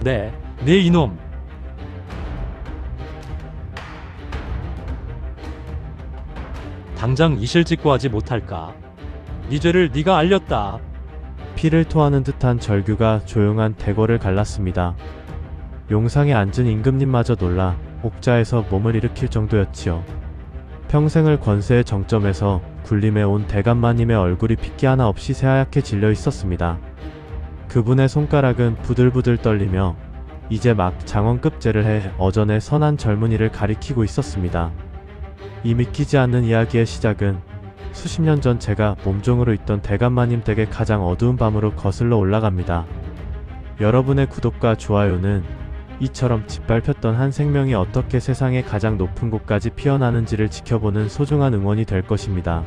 네 이놈. 당장 이실직고하지 못할까? 네 죄를 네가 알렸다. 피를 토하는 듯한 절규가 조용한 대궐을 갈랐습니다. 용상에 앉은 임금님마저 놀라 옥자에서 몸을 일으킬 정도였지요. 평생을 권세의 정점에서 군림해 온 대감마님의 얼굴이 핏기 하나 없이 새하얗게 질려 있었습니다. 그분의 손가락은 부들부들 떨리며 이제 막 장원급제를 해 어전의 선한 젊은이를 가리키고 있었습니다. 이 믿기지 않는 이야기의 시작은 수십 년 전 제가 몸종으로 있던 대감마님 댁의 가장 어두운 밤으로 거슬러 올라갑니다. 여러분의 구독과 좋아요는 이처럼 짓밟혔던 한 생명이 어떻게 세상의 가장 높은 곳까지 피어나는지를 지켜보는 소중한 응원이 될 것입니다.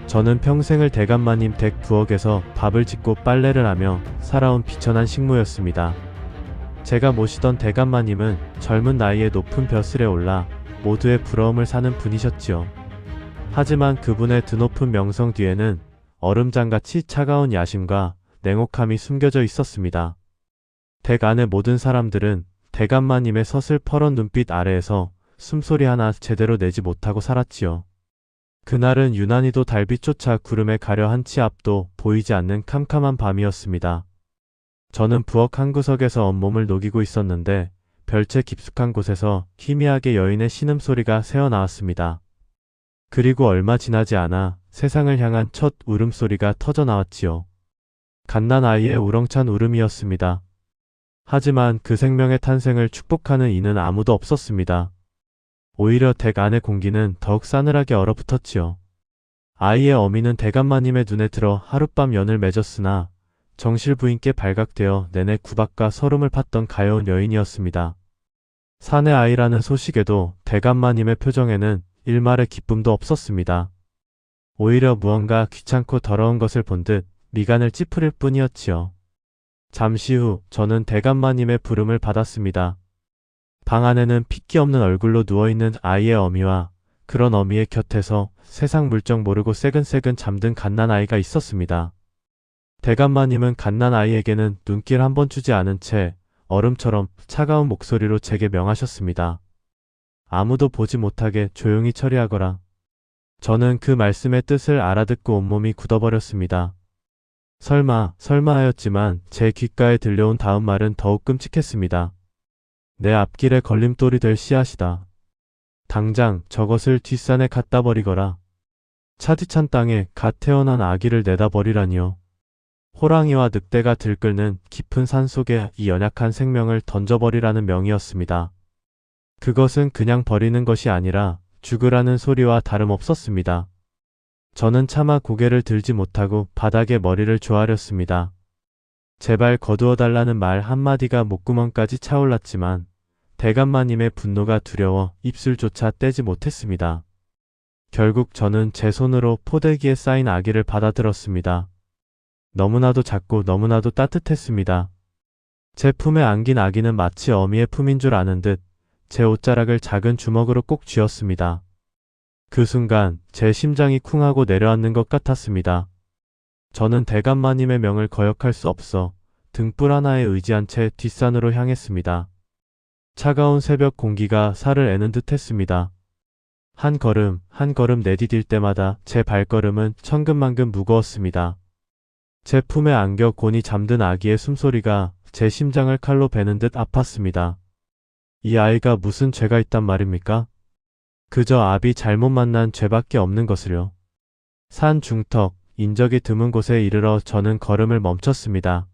저는 평생을 대감마님 댁 부엌에서 밥을 짓고 빨래를 하며 살아온 비천한 식모였습니다. 제가 모시던 대감마님은 젊은 나이에 높은 벼슬에 올라 모두의 부러움을 사는 분이셨지요. 하지만 그분의 드높은 명성 뒤에는 얼음장같이 차가운 야심과 냉혹함이 숨겨져 있었습니다. 댁 안의 모든 사람들은 대감마님의 서슬퍼런 눈빛 아래에서 숨소리 하나 제대로 내지 못하고 살았지요. 그날은 유난히도 달빛 쫓아 구름에 가려 한치 앞도 보이지 않는 캄캄한 밤이었습니다. 저는 부엌 한 구석에서 온몸을 녹이고 있었는데 별채 깊숙한 곳에서 희미하게 여인의 신음소리가 새어나왔습니다. 그리고 얼마 지나지 않아 세상을 향한 첫 울음소리가 터져나왔지요. 갓난아이의 우렁찬 울음이었습니다. 하지만 그 생명의 탄생을 축복하는 이는 아무도 없었습니다. 오히려 댁 안의 공기는 더욱 싸늘하게 얼어붙었지요. 아이의 어미는 대감마님의 눈에 들어 하룻밤 연을 맺었으나 정실 부인께 발각되어 내내 구박과 서름을 팠던 가여운 여인이었습니다. 사내 아이라는 소식에도 대감마님의 표정에는 일말의 기쁨도 없었습니다. 오히려 무언가 귀찮고 더러운 것을 본 듯 미간을 찌푸릴 뿐이었지요. 잠시 후 저는 대감마님의 부름을 받았습니다. 방 안에는 핏기 없는 얼굴로 누워있는 아이의 어미와 그런 어미의 곁에서 세상 물정 모르고 새근새근 잠든 갓난아이가 있었습니다. 대감마님은 갓난아이에게는 눈길 한 번 주지 않은 채 얼음처럼 차가운 목소리로 제게 명하셨습니다. 아무도 보지 못하게 조용히 처리하거라. 저는 그 말씀의 뜻을 알아듣고 온몸이 굳어버렸습니다. 설마 하였지만 제 귓가에 들려온 다음 말은 더욱 끔찍했습니다. 내 앞길에 걸림돌이 될 씨앗이다. 당장 저것을 뒷산에 갖다 버리거라. 차디찬 땅에 갓 태어난 아기를 내다 버리라니요. 호랑이와 늑대가 들끓는 깊은 산속에 이 연약한 생명을 던져버리라는 명이었습니다. 그것은 그냥 버리는 것이 아니라 죽으라는 소리와 다름없었습니다. 저는 차마 고개를 들지 못하고 바닥에 머리를 조아렸습니다. 제발 거두어달라는 말 한마디가 목구멍까지 차올랐지만 대감마님의 분노가 두려워 입술조차 떼지 못했습니다. 결국 저는 제 손으로 포대기에 쌓인 아기를 받아들었습니다. 너무나도 작고 너무나도 따뜻했습니다. 제 품에 안긴 아기는 마치 어미의 품인 줄 아는 듯 제 옷자락을 작은 주먹으로 꼭 쥐었습니다. 그 순간 제 심장이 쿵하고 내려앉는 것 같았습니다. 저는 대감마님의 명을 거역할 수 없어 등불 하나에 의지한 채 뒷산으로 향했습니다. 차가운 새벽 공기가 살을 애는 듯 했습니다. 한 걸음 한 걸음 내디딜 때마다 제 발걸음은 천근만근 무거웠습니다. 제 품에 안겨 곤히 잠든 아기의 숨소리가 제 심장을 칼로 베는 듯 아팠습니다. 이 아이가 무슨 죄가 있단 말입니까? 그저 아비 잘못 만난 죄밖에 없는 것을요. 산 중턱, 인적이 드문 곳에 이르러 저는 걸음을 멈췄습니다.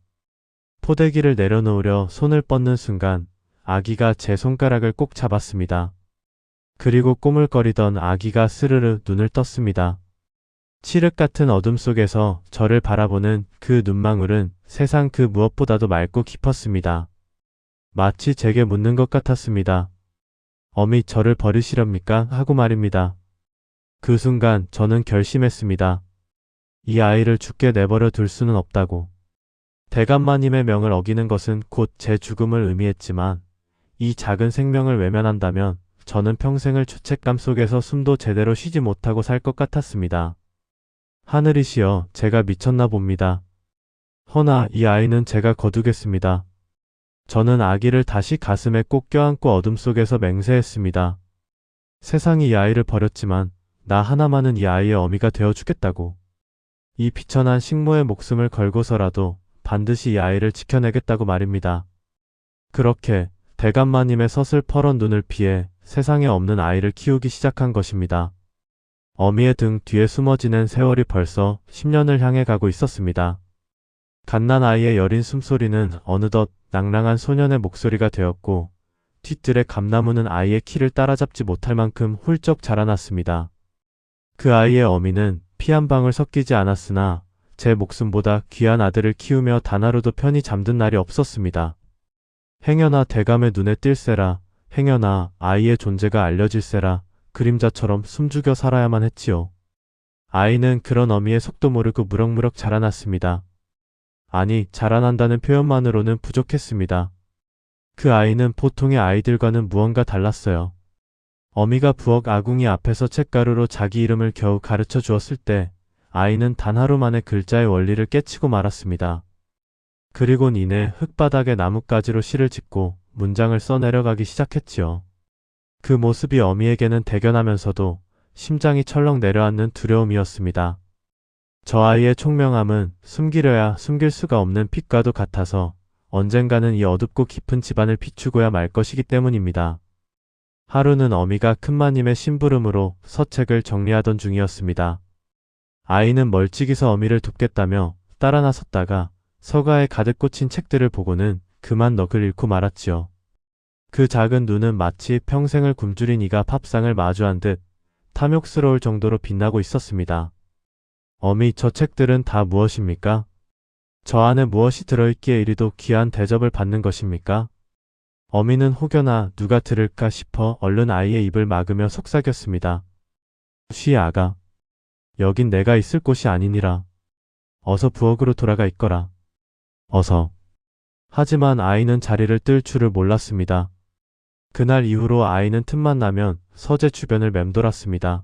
포대기를 내려놓으려 손을 뻗는 순간 아기가 제 손가락을 꼭 잡았습니다. 그리고 꼬물거리던 아기가 스르르 눈을 떴습니다. 칠흑 같은 어둠 속에서 저를 바라보는 그 눈망울은 세상 그 무엇보다도 맑고 깊었습니다. 마치 제게 묻는 것 같았습니다. 어미 저를 버리시렵니까? 하고 말입니다. 그 순간 저는 결심했습니다. 이 아이를 죽게 내버려 둘 수는 없다고. 대감마님의 명을 어기는 것은 곧 제 죽음을 의미했지만 이 작은 생명을 외면한다면 저는 평생을 죄책감 속에서 숨도 제대로 쉬지 못하고 살 것 같았습니다. 하늘이시여, 제가 미쳤나 봅니다. 허나 이 아이는 제가 거두겠습니다. 저는 아기를 다시 가슴에 꼭 껴안고 어둠 속에서 맹세했습니다. 세상이 이 아이를 버렸지만 나 하나만은 이 아이의 어미가 되어주겠다고. 이 비천한 식모의 목숨을 걸고서라도 반드시 이 아이를 지켜내겠다고 말입니다. 그렇게 대감마님의 서슬퍼런 눈을 피해 세상에 없는 아이를 키우기 시작한 것입니다. 어미의 등 뒤에 숨어 지낸 세월이 벌써 10년을 향해 가고 있었습니다. 갓난 아이의 여린 숨소리는 어느덧 낭랑한 소년의 목소리가 되었고 뒤뜰에 감나무는 아이의 키를 따라잡지 못할 만큼 훌쩍 자라났습니다. 그 아이의 어미는 피 한 방울 섞이지 않았으나 제 목숨보다 귀한 아들을 키우며 단 하루도 편히 잠든 날이 없었습니다. 행여나 대감의 눈에 띌세라, 행여나 아이의 존재가 알려질세라 그림자처럼 숨죽여 살아야만 했지요. 아이는 그런 어미의 속도 모르고 무럭무럭 자라났습니다. 아니, 자라난다는 표현만으로는 부족했습니다. 그 아이는 보통의 아이들과는 무언가 달랐어요. 어미가 부엌 아궁이 앞에서 책가루로 자기 이름을 겨우 가르쳐 주었을 때 아이는 단 하루 만에 글자의 원리를 깨치고 말았습니다. 그리곤 이내 흙바닥에 나뭇가지로 시를 짓고 문장을 써내려가기 시작했지요. 그 모습이 어미에게는 대견하면서도 심장이 철렁 내려앉는 두려움이었습니다. 저 아이의 총명함은 숨기려야 숨길 수가 없는 빛과도 같아서 언젠가는 이 어둡고 깊은 집안을 비추고야 말 것이기 때문입니다. 하루는 어미가 큰마님의 심부름으로 서책을 정리하던 중이었습니다. 아이는 멀찍이서 어미를 돕겠다며 따라 나섰다가 서가에 가득 꽂힌 책들을 보고는 그만 넋을 잃고 말았지요. 그 작은 눈은 마치 평생을 굶주린 이가 밥상을 마주한 듯 탐욕스러울 정도로 빛나고 있었습니다. 어미, 저 책들은 다 무엇입니까? 저 안에 무엇이 들어있기에 이리도 귀한 대접을 받는 것입니까? 어미는 혹여나 누가 들을까 싶어 얼른 아이의 입을 막으며 속삭였습니다. 쉬 아가. 여긴 내가 있을 곳이 아니니라. 어서 부엌으로 돌아가 있거라. 어서. 하지만 아이는 자리를 뜰 줄을 몰랐습니다. 그날 이후로 아이는 틈만 나면 서재 주변을 맴돌았습니다.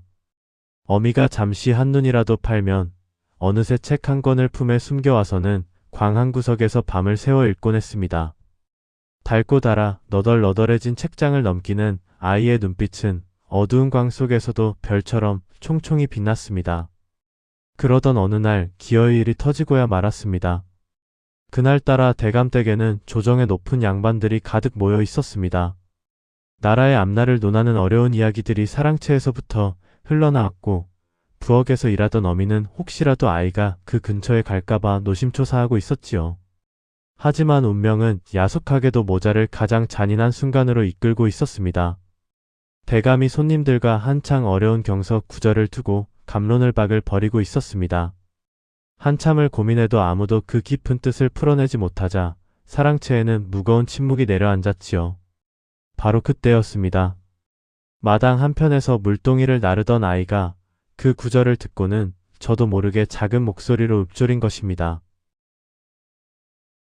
어미가 잠시 한눈이라도 팔면 어느새 책 한 권을 품에 숨겨와서는 방 한 구석에서 밤을 새워 읽곤 했습니다. 달고 달아 너덜너덜해진 책장을 넘기는 아이의 눈빛은 어두운 광 속에서도 별처럼 총총히 빛났습니다. 그러던 어느 날 기어이 일이 터지고야 말았습니다. 그날따라 대감댁에는 조정의 높은 양반들이 가득 모여 있었습니다. 나라의 앞날을 논하는 어려운 이야기들이 사랑채에서부터 흘러나왔고 부엌에서 일하던 어미는 혹시라도 아이가 그 근처에 갈까봐 노심초사하고 있었지요. 하지만 운명은 야속하게도 모자를 가장 잔인한 순간으로 이끌고 있었습니다. 대감이 손님들과 한창 어려운 경서 구절을 두고 갑론을 박을 벌이고 있었습니다. 한참을 고민해도 아무도 그 깊은 뜻을 풀어내지 못하자 사랑채에는 무거운 침묵이 내려앉았지요. 바로 그때였습니다. 마당 한편에서 물동이를 나르던 아이가 그 구절을 듣고는 저도 모르게 작은 목소리로 읊조린 것입니다.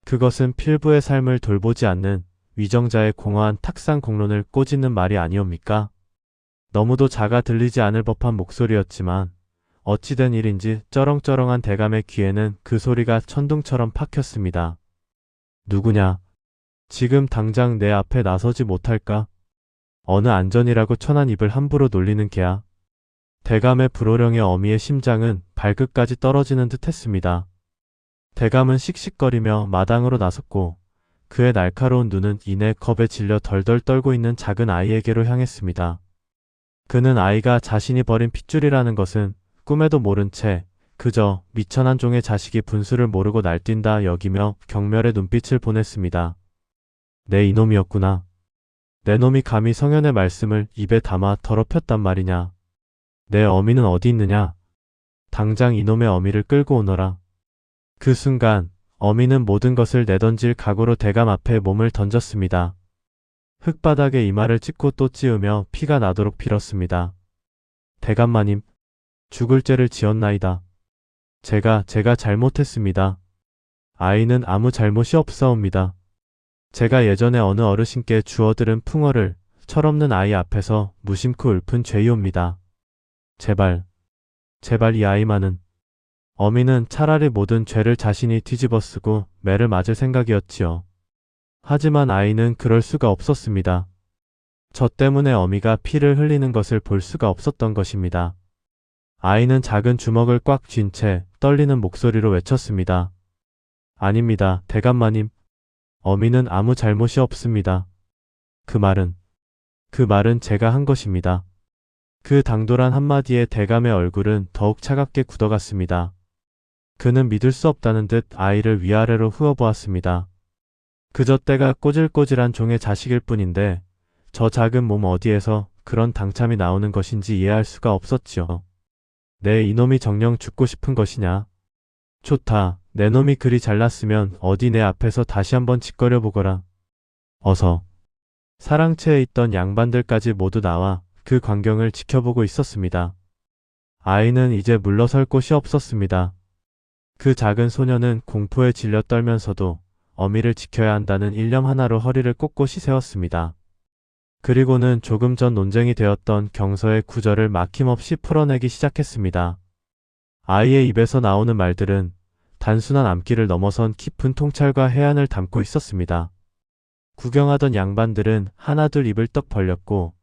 그것은 필부의 삶을 돌보지 않는 위정자의 공허한 탁상 공론을 꼬집는 말이 아니옵니까? 너무도 작아 들리지 않을 법한 목소리였지만 어찌된 일인지 쩌렁쩌렁한 대감의 귀에는 그 소리가 천둥처럼 박혔습니다. 누구냐? 지금 당장 내 앞에 나서지 못할까? 어느 안전이라고 천한 입을 함부로 놀리는 개야? 대감의 불호령의 어미의 심장은 발끝까지 떨어지는 듯 했습니다. 대감은 씩씩거리며 마당으로 나섰고 그의 날카로운 눈은 이내 겁에 질려 덜덜 떨고 있는 작은 아이에게로 향했습니다. 그는 아이가 자신이 버린 핏줄이라는 것은 꿈에도 모른 채 그저 미천한 종의 자식이 분수를 모르고 날뛴다 여기며 경멸의 눈빛을 보냈습니다. 내 이놈이었구나. 내 놈이 감히 성현의 말씀을 입에 담아 더럽혔단 말이냐. 내 어미는 어디 있느냐. 당장 이놈의 어미를 끌고 오너라. 그 순간 어미는 모든 것을 내던질 각오로 대감 앞에 몸을 던졌습니다. 흙바닥에 이마를 찍고 또 찌으며 피가 나도록 빌었습니다. 대감마님, 죽을 죄를 지었나이다. 제가 잘못했습니다. 아이는 아무 잘못이 없사옵니다. 제가 예전에 어느 어르신께 주어들은 풍어를 철없는 아이 앞에서 무심코 읊은 죄이옵니다. 제발 이 아이만은. 어미는 차라리 모든 죄를 자신이 뒤집어쓰고 매를 맞을 생각이었지요. 하지만 아이는 그럴 수가 없었습니다. 저 때문에 어미가 피를 흘리는 것을 볼 수가 없었던 것입니다. 아이는 작은 주먹을 꽉 쥔 채 떨리는 목소리로 외쳤습니다. 아닙니다, 대감마님. 어미는 아무 잘못이 없습니다. 그 말은 제가 한 것입니다. 그 당돌한 한마디에 대감의 얼굴은 더욱 차갑게 굳어갔습니다. 그는 믿을 수 없다는 듯 아이를 위아래로 휘어보았습니다. 그저 때가 꼬질꼬질한 종의 자식일 뿐인데 저 작은 몸 어디에서 그런 당참이 나오는 것인지 이해할 수가 없었지요. 내 이놈이 정녕 죽고 싶은 것이냐? 좋다. 내 놈이 그리 잘났으면 어디 내 앞에서 다시 한번 짓거려 보거라. 어서. 사랑채에 있던 양반들까지 모두 나와 그 광경을 지켜보고 있었습니다. 아이는 이제 물러설 곳이 없었습니다. 그 작은 소녀는 공포에 질려 떨면서도 어미를 지켜야 한다는 일념 하나로 허리를 꼿꼿이 세웠습니다. 그리고는 조금 전 논쟁이 되었던 경서의 구절을 막힘없이 풀어내기 시작했습니다. 아이의 입에서 나오는 말들은 단순한 암기를 넘어선 깊은 통찰과 해안을 담고 있었습니다. 구경하던 양반들은 하나둘 입을 떡 벌렸고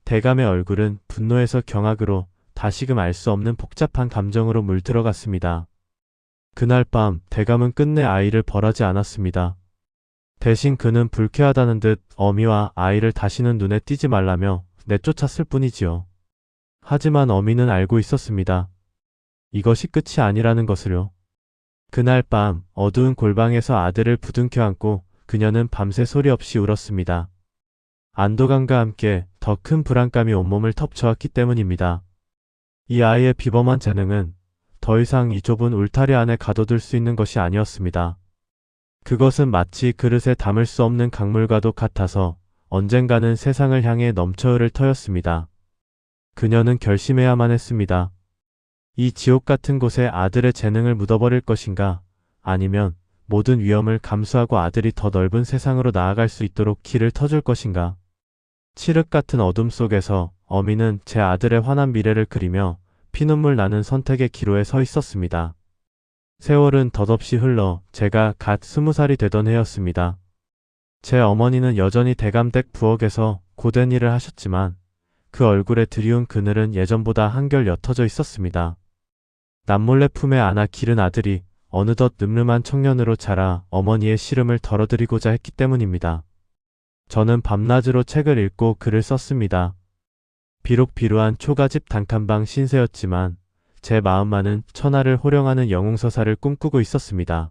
대감의 얼굴은 분노에서 경악으로 다시금 알 수 없는 복잡한 감정으로 물들어갔습니다. 그날 밤 대감은 끝내 아이를 벌하지 않았습니다. 대신 그는 불쾌하다는 듯 어미와 아이를 다시는 눈에 띄지 말라며 내쫓았을 뿐이지요. 하지만 어미는 알고 있었습니다. 이것이 끝이 아니라는 것을요. 그날 밤 어두운 골방에서 아들을 부둥켜 안고 그녀는 밤새 소리 없이 울었습니다. 안도감과 함께 더 큰 불안감이 온몸을 덮쳐왔기 때문입니다. 이 아이의 비범한 재능은 더 이상 이 좁은 울타리 안에 가둬둘 수 있는 것이 아니었습니다. 그것은 마치 그릇에 담을 수 없는 강물과도 같아서 언젠가는 세상을 향해 넘쳐 흐를 터였습니다. 그녀는 결심해야만 했습니다. 이 지옥 같은 곳에 아들의 재능을 묻어버릴 것인가, 아니면 모든 위험을 감수하고 아들이 더 넓은 세상으로 나아갈 수 있도록 길을 터줄 것인가. 칠흑 같은 어둠 속에서 어미는 제 아들의 환한 미래를 그리며 피눈물 나는 선택의 기로에 서 있었습니다. 세월은 덧없이 흘러 제가 갓 20살이 되던 해였습니다. 제 어머니는 여전히 대감댁 부엌에서 고된 일을 하셨지만 그 얼굴에 드리운 그늘은 예전보다 한결 옅어져 있었습니다. 남몰래 품에 안아 기른 아들이 어느덧 늠름한 청년으로 자라 어머니의 시름을 덜어드리고자 했기 때문입니다. 저는 밤낮으로 책을 읽고 글을 썼습니다. 비록 비루한 초가집 단칸방 신세였지만 제 마음만은 천하를 호령하는 영웅서사를 꿈꾸고 있었습니다.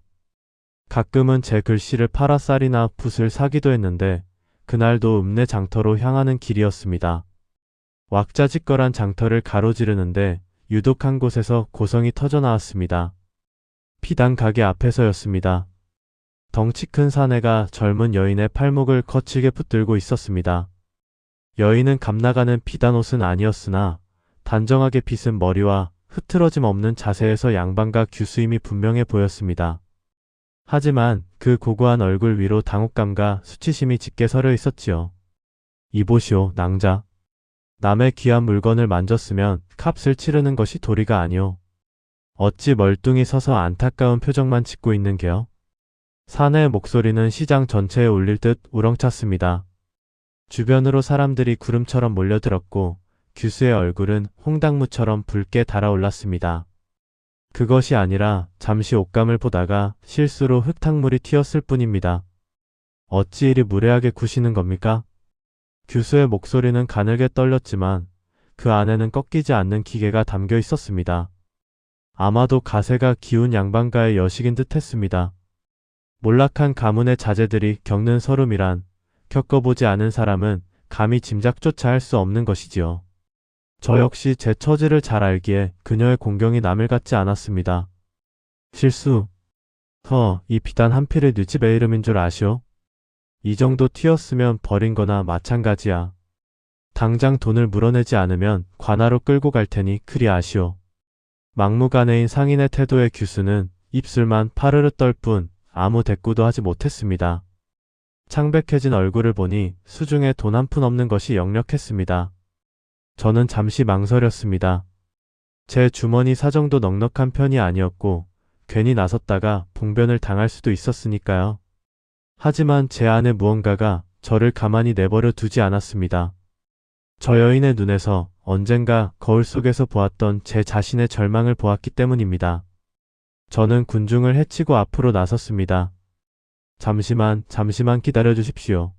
가끔은 제 글씨를 팔아 쌀이나 붓을 사기도 했는데 그날도 읍내 장터로 향하는 길이었습니다. 왁자지껄한 장터를 가로지르는데 유독 한 곳에서 고성이 터져 나왔습니다. 피당 가게 앞에서였습니다. 덩치 큰 사내가 젊은 여인의 팔목을 거칠게 붙들고 있었습니다. 여인은 감나가는 비단 옷은 아니었으나 단정하게 빗은 머리와 흐트러짐 없는 자세에서 양반과 규수임이 분명해 보였습니다. 하지만 그 고고한 얼굴 위로 당혹감과 수치심이 짙게 서려 있었지요. 이보시오, 낭자. 남의 귀한 물건을 만졌으면 값을 치르는 것이 도리가 아니오. 어찌 멀뚱히 서서 안타까운 표정만 짓고 있는 게요? 사내의 목소리는 시장 전체에 울릴 듯 우렁찼습니다. 주변으로 사람들이 구름처럼 몰려들었고 규수의 얼굴은 홍당무처럼 붉게 달아올랐습니다. 그것이 아니라 잠시 옷감을 보다가 실수로 흙탕물이 튀었을 뿐입니다. 어찌 이리 무례하게 구시는 겁니까? 규수의 목소리는 가늘게 떨렸지만 그 안에는 꺾이지 않는 기계가 담겨 있었습니다. 아마도 가세가 기운 양반가의 여식인 듯 했습니다. 몰락한 가문의 자제들이 겪는 서름이란 겪어보지 않은 사람은 감히 짐작조차 할 수 없는 것이지요. 저 역시 제 처지를 잘 알기에 그녀의 공경이 남을 같지 않았습니다. 실수. 이 비단 한 필의 뉘집의 이름인 줄 아시오? 이 정도 튀었으면 버린 거나 마찬가지야. 당장 돈을 물어내지 않으면 관하로 끌고 갈 테니 그리 아시오. 막무가내인 상인의 태도의 규수는 입술만 파르르 떨 뿐 아무 대꾸도 하지 못했습니다. 창백해진 얼굴을 보니 수중에 돈 한 푼 없는 것이 역력했습니다. 저는 잠시 망설였습니다. 제 주머니 사정도 넉넉한 편이 아니었고 괜히 나섰다가 봉변을 당할 수도 있었으니까요. 하지만 제 안에 무언가가 저를 가만히 내버려 두지 않았습니다. 저 여인의 눈에서 언젠가 거울 속에서 보았던 제 자신의 절망을 보았기 때문입니다. 저는 군중을 헤치고 앞으로 나섰습니다. 잠시만 기다려 주십시오.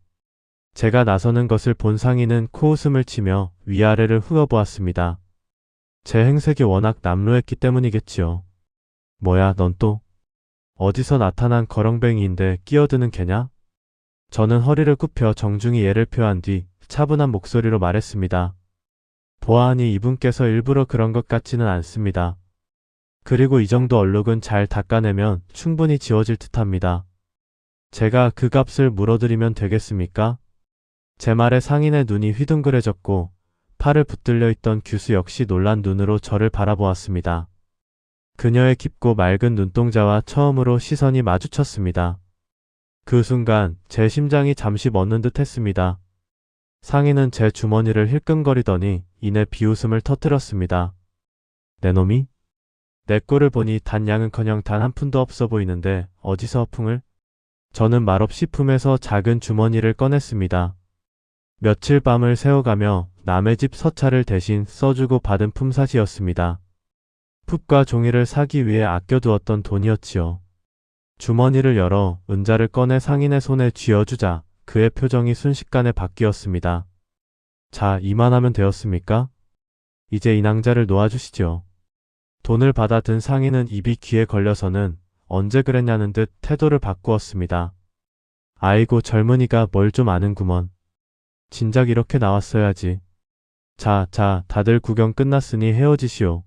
제가 나서는 것을 본 상인은 코웃음을 치며 위아래를 훑어보았습니다. 제 행색이 워낙 남루했기 때문이겠지요. 뭐야, 넌 또 어디서 나타난 거렁뱅이인데 끼어드는 개냐? 저는 허리를 굽혀 정중히 예를 표한 뒤 차분한 목소리로 말했습니다. 보아하니 이분께서 일부러 그런 것 같지는 않습니다. 그리고 이 정도 얼룩은 잘 닦아내면 충분히 지워질 듯합니다. 제가 그 값을 물어드리면 되겠습니까? 제 말에 상인의 눈이 휘둥그레졌고 팔을 붙들려 있던 규수 역시 놀란 눈으로 저를 바라보았습니다. 그녀의 깊고 맑은 눈동자와 처음으로 시선이 마주쳤습니다. 그 순간 제 심장이 잠시 멎는 듯 했습니다. 상인은 제 주머니를 힐끔거리더니 이내 비웃음을 터뜨렸습니다. 내 놈이? 내 꼴을 보니 단 양은커녕 단 한 푼도 없어 보이는데 어디서 허풍을? 저는 말없이 품에서 작은 주머니를 꺼냈습니다. 며칠 밤을 새워가며 남의 집 서차를 대신 써주고 받은 품삯이었습니다. 풋과 종이를 사기 위해 아껴두었던 돈이었지요. 주머니를 열어 은자를 꺼내 상인의 손에 쥐어주자 그의 표정이 순식간에 바뀌었습니다. 자, 이만하면 되었습니까? 이제 이 낭자를 놓아주시죠. 돈을 받아 든 상인은 입이 귀에 걸려서는 언제 그랬냐는 듯 태도를 바꾸었습니다. 아이고, 젊은이가 뭘 좀 아는구먼. 진작 이렇게 나왔어야지. 자, 다들 구경 끝났으니 헤어지시오.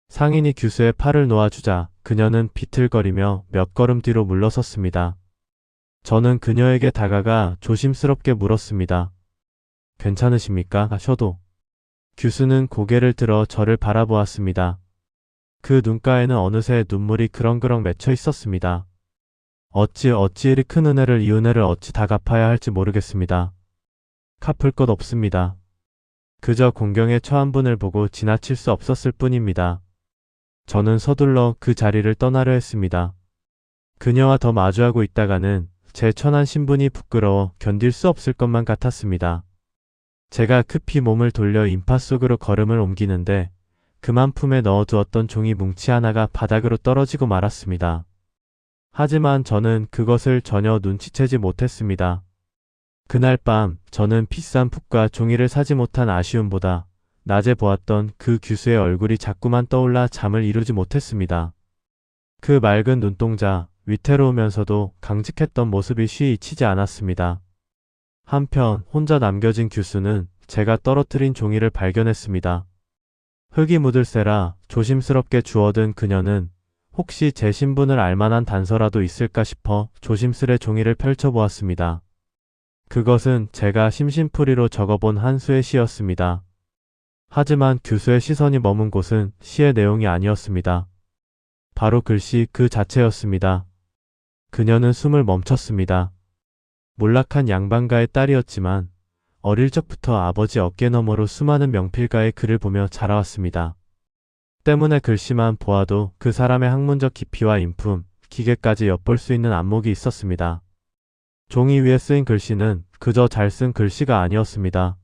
상인이 규수의 팔을 놓아주자 그녀는 비틀거리며 몇 걸음 뒤로 물러섰습니다. 저는 그녀에게 다가가 조심스럽게 물었습니다. 괜찮으십니까? 가셔도. 규수는 고개를 들어 저를 바라보았습니다. 그 눈가에는 어느새 눈물이 그렁그렁 맺혀 있었습니다. 어찌 이리 큰 은혜를 이 은혜를 어찌 다 갚아야 할지 모르겠습니다. 갚을 것 없습니다. 그저 공경에 처한 분을 보고 지나칠 수 없었을 뿐입니다. 저는 서둘러 그 자리를 떠나려 했습니다. 그녀와 더 마주하고 있다가는 제 천한 신분이 부끄러워 견딜 수 없을 것만 같았습니다. 제가 급히 몸을 돌려 인파 속으로 걸음을 옮기는데 그만 품에 넣어두었던 종이 뭉치 하나가 바닥으로 떨어지고 말았습니다. 하지만 저는 그것을 전혀 눈치채지 못했습니다. 그날 밤 저는 비싼 풋과 종이를 사지 못한 아쉬움보다 낮에 보았던 그 규수의 얼굴이 자꾸만 떠올라 잠을 이루지 못했습니다. 그 맑은 눈동자, 위태로우면서도 강직했던 모습이 쉬이 잊히지 않았습니다. 한편 혼자 남겨진 규수는 제가 떨어뜨린 종이를 발견했습니다. 흙이 묻을세라 조심스럽게 주워든 그녀는 혹시 제 신분을 알만한 단서라도 있을까 싶어 조심스레 종이를 펼쳐보았습니다. 그것은 제가 심심풀이로 적어본 한 수의 시였습니다. 하지만 규수의 시선이 머문 곳은 시의 내용이 아니었습니다. 바로 글씨 그 자체였습니다. 그녀는 숨을 멈췄습니다. 몰락한 양반가의 딸이었지만 어릴 적부터 아버지 어깨너머로 수많은 명필가의 글을 보며 자라왔습니다. 때문에 글씨만 보아도 그 사람의 학문적 깊이와 인품, 기계까지 엿볼 수 있는 안목이 있었습니다. 종이 위에 쓰인 글씨는 그저 잘 쓴 글씨가 아니었습니다.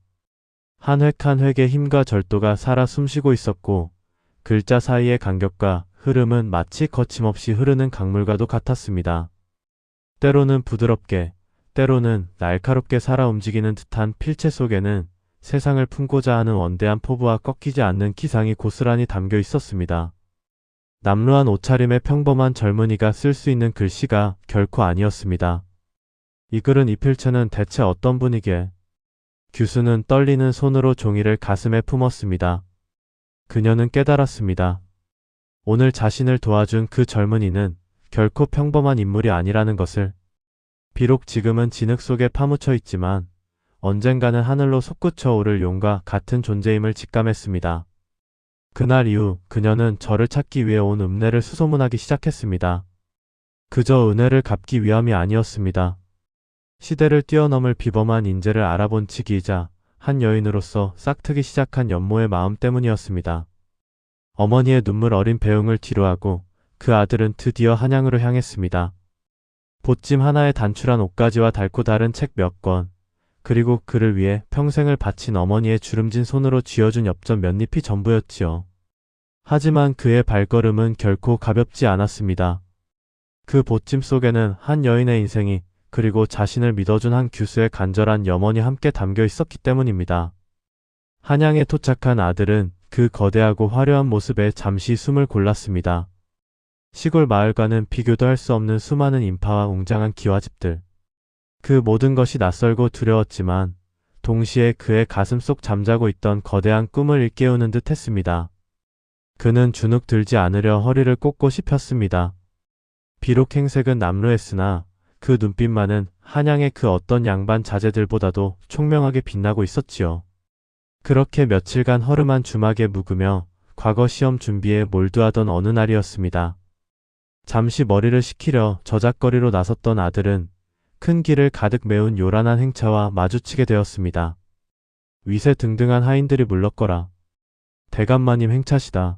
한 획 한 획의 힘과 절도가 살아 숨쉬고 있었고 글자 사이의 간격과 흐름은 마치 거침없이 흐르는 강물과도 같았습니다. 때로는 부드럽게, 때로는 날카롭게 살아 움직이는 듯한 필체 속에는 세상을 품고자 하는 원대한 포부와 꺾이지 않는 기상이 고스란히 담겨 있었습니다. 남루한 옷차림의 평범한 젊은이가 쓸 수 있는 글씨가 결코 아니었습니다. 이 글은 이 필체는 대체 어떤 분이기에? 규수는 떨리는 손으로 종이를 가슴에 품었습니다. 그녀는 깨달았습니다. 오늘 자신을 도와준 그 젊은이는 결코 평범한 인물이 아니라는 것을. 비록 지금은 진흙 속에 파묻혀 있지만 언젠가는 하늘로 솟구쳐 오를 용과 같은 존재임을 직감했습니다. 그날 이후 그녀는 저를 찾기 위해 온 읍내를 수소문하기 시작했습니다. 그저 은혜를 갚기 위함이 아니었습니다. 시대를 뛰어넘을 비범한 인재를 알아본 치기이자 한 여인으로서 싹트기 시작한 연모의 마음 때문이었습니다. 어머니의 눈물 어린 배웅을 뒤로하고 그 아들은 드디어 한양으로 향했습니다. 보찜 하나에 단출한 옷가지와 닳고 다른 책 몇 권, 그리고 그를 위해 평생을 바친 어머니의 주름진 손으로 쥐어준 엽전 몇 잎이 전부였지요. 하지만 그의 발걸음은 결코 가볍지 않았습니다. 그 보찜 속에는 한 여인의 인생이, 그리고 자신을 믿어준 한 규수의 간절한 염원이 함께 담겨 있었기 때문입니다. 한양에 도착한 아들은 그 거대하고 화려한 모습에 잠시 숨을 골랐습니다. 시골 마을과는 비교도 할 수 없는 수많은 인파와 웅장한 기와집들. 그 모든 것이 낯설고 두려웠지만 동시에 그의 가슴 속 잠자고 있던 거대한 꿈을 일깨우는 듯 했습니다. 그는 주눅 들지 않으려 허리를 꼿꼿이 폈습니다. 비록 행색은 남루했으나 그 눈빛만은 한양의 그 어떤 양반 자제들보다도 총명하게 빛나고 있었지요. 그렇게 며칠간 허름한 주막에 묵으며 과거 시험 준비에 몰두하던 어느 날이었습니다. 잠시 머리를 식히려 저작거리로 나섰던 아들은 큰 길을 가득 메운 요란한 행차와 마주치게 되었습니다. 위세등등한 하인들이 물렀거라. 대감마님 행차시다.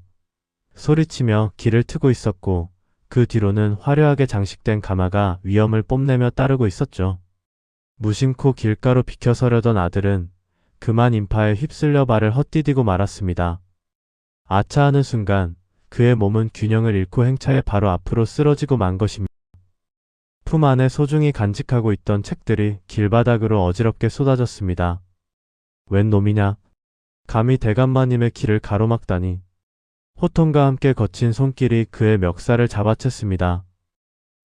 소리치며 길을 트고 있었고 그 뒤로는 화려하게 장식된 가마가 위엄을 뽐내며 따르고 있었죠. 무심코 길가로 비켜서려던 아들은 그만 인파에 휩쓸려 발을 헛디디고 말았습니다. 아차 하는 순간 그의 몸은 균형을 잃고 행차에 바로 앞으로 쓰러지고 만 것입니다. 품 안에 소중히 간직하고 있던 책들이 길바닥으로 어지럽게 쏟아졌습니다. 웬 놈이냐? 감히 대감마님의 길을 가로막다니. 호통과 함께 거친 손길이 그의 멱살을 잡아챘습니다.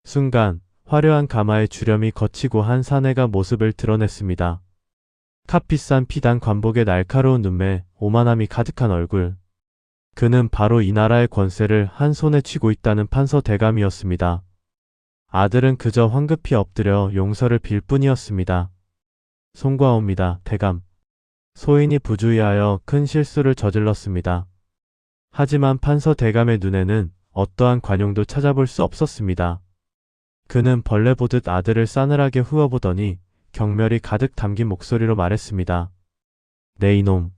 순간 화려한 가마의 주렴이 거치고 한 사내가 모습을 드러냈습니다. 값비싼 피단 관복의 날카로운 눈매, 오만함이 가득한 얼굴. 그는 바로 이 나라의 권세를 한 손에 쥐고 있다는 판서 대감이었습니다. 아들은 그저 황급히 엎드려 용서를 빌 뿐이었습니다. 송구하옵니다, 대감. 소인이 부주의하여 큰 실수를 저질렀습니다. 하지만 판서 대감의 눈에는 어떠한 관용도 찾아볼 수 없었습니다. 그는 벌레 보듯 아들을 싸늘하게 후어보더니 경멸이 가득 담긴 목소리로 말했습니다. 네 이놈.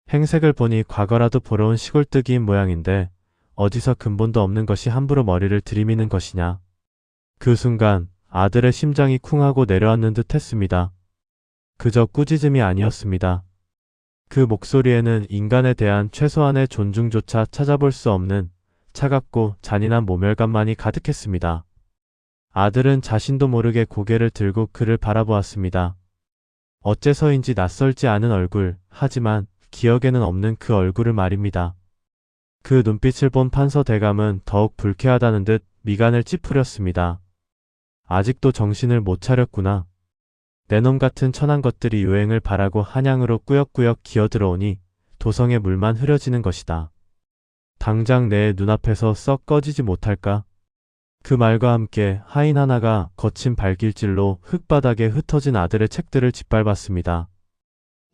행색을 보니 과거라도 보러 온 시골뜨기인 모양인데 어디서 근본도 없는 것이 함부로 머리를 들이미는 것이냐. 그 순간 아들의 심장이 쿵하고 내려앉는 듯 했습니다. 그저 꾸짖음이 아니었습니다. 그 목소리에는 인간에 대한 최소한의 존중조차 찾아볼 수 없는 차갑고 잔인한 모멸감만이 가득했습니다. 아들은 자신도 모르게 고개를 들고 그를 바라보았습니다. 어째서인지 낯설지 않은 얼굴, 하지만 기억에는 없는 그 얼굴을 말입니다. 그 눈빛을 본 판서 대감은 더욱 불쾌하다는 듯 미간을 찌푸렸습니다. 아직도 정신을 못 차렸구나. 내놈 같은 천한 것들이 유행을 바라고 한양으로 꾸역꾸역 기어들어오니 도성의 물만 흐려지는 것이다. 당장 내 눈앞에서 썩 꺼지지 못할까? 그 말과 함께 하인 하나가 거친 발길질로 흙바닥에 흩어진 아들의 책들을 짓밟았습니다.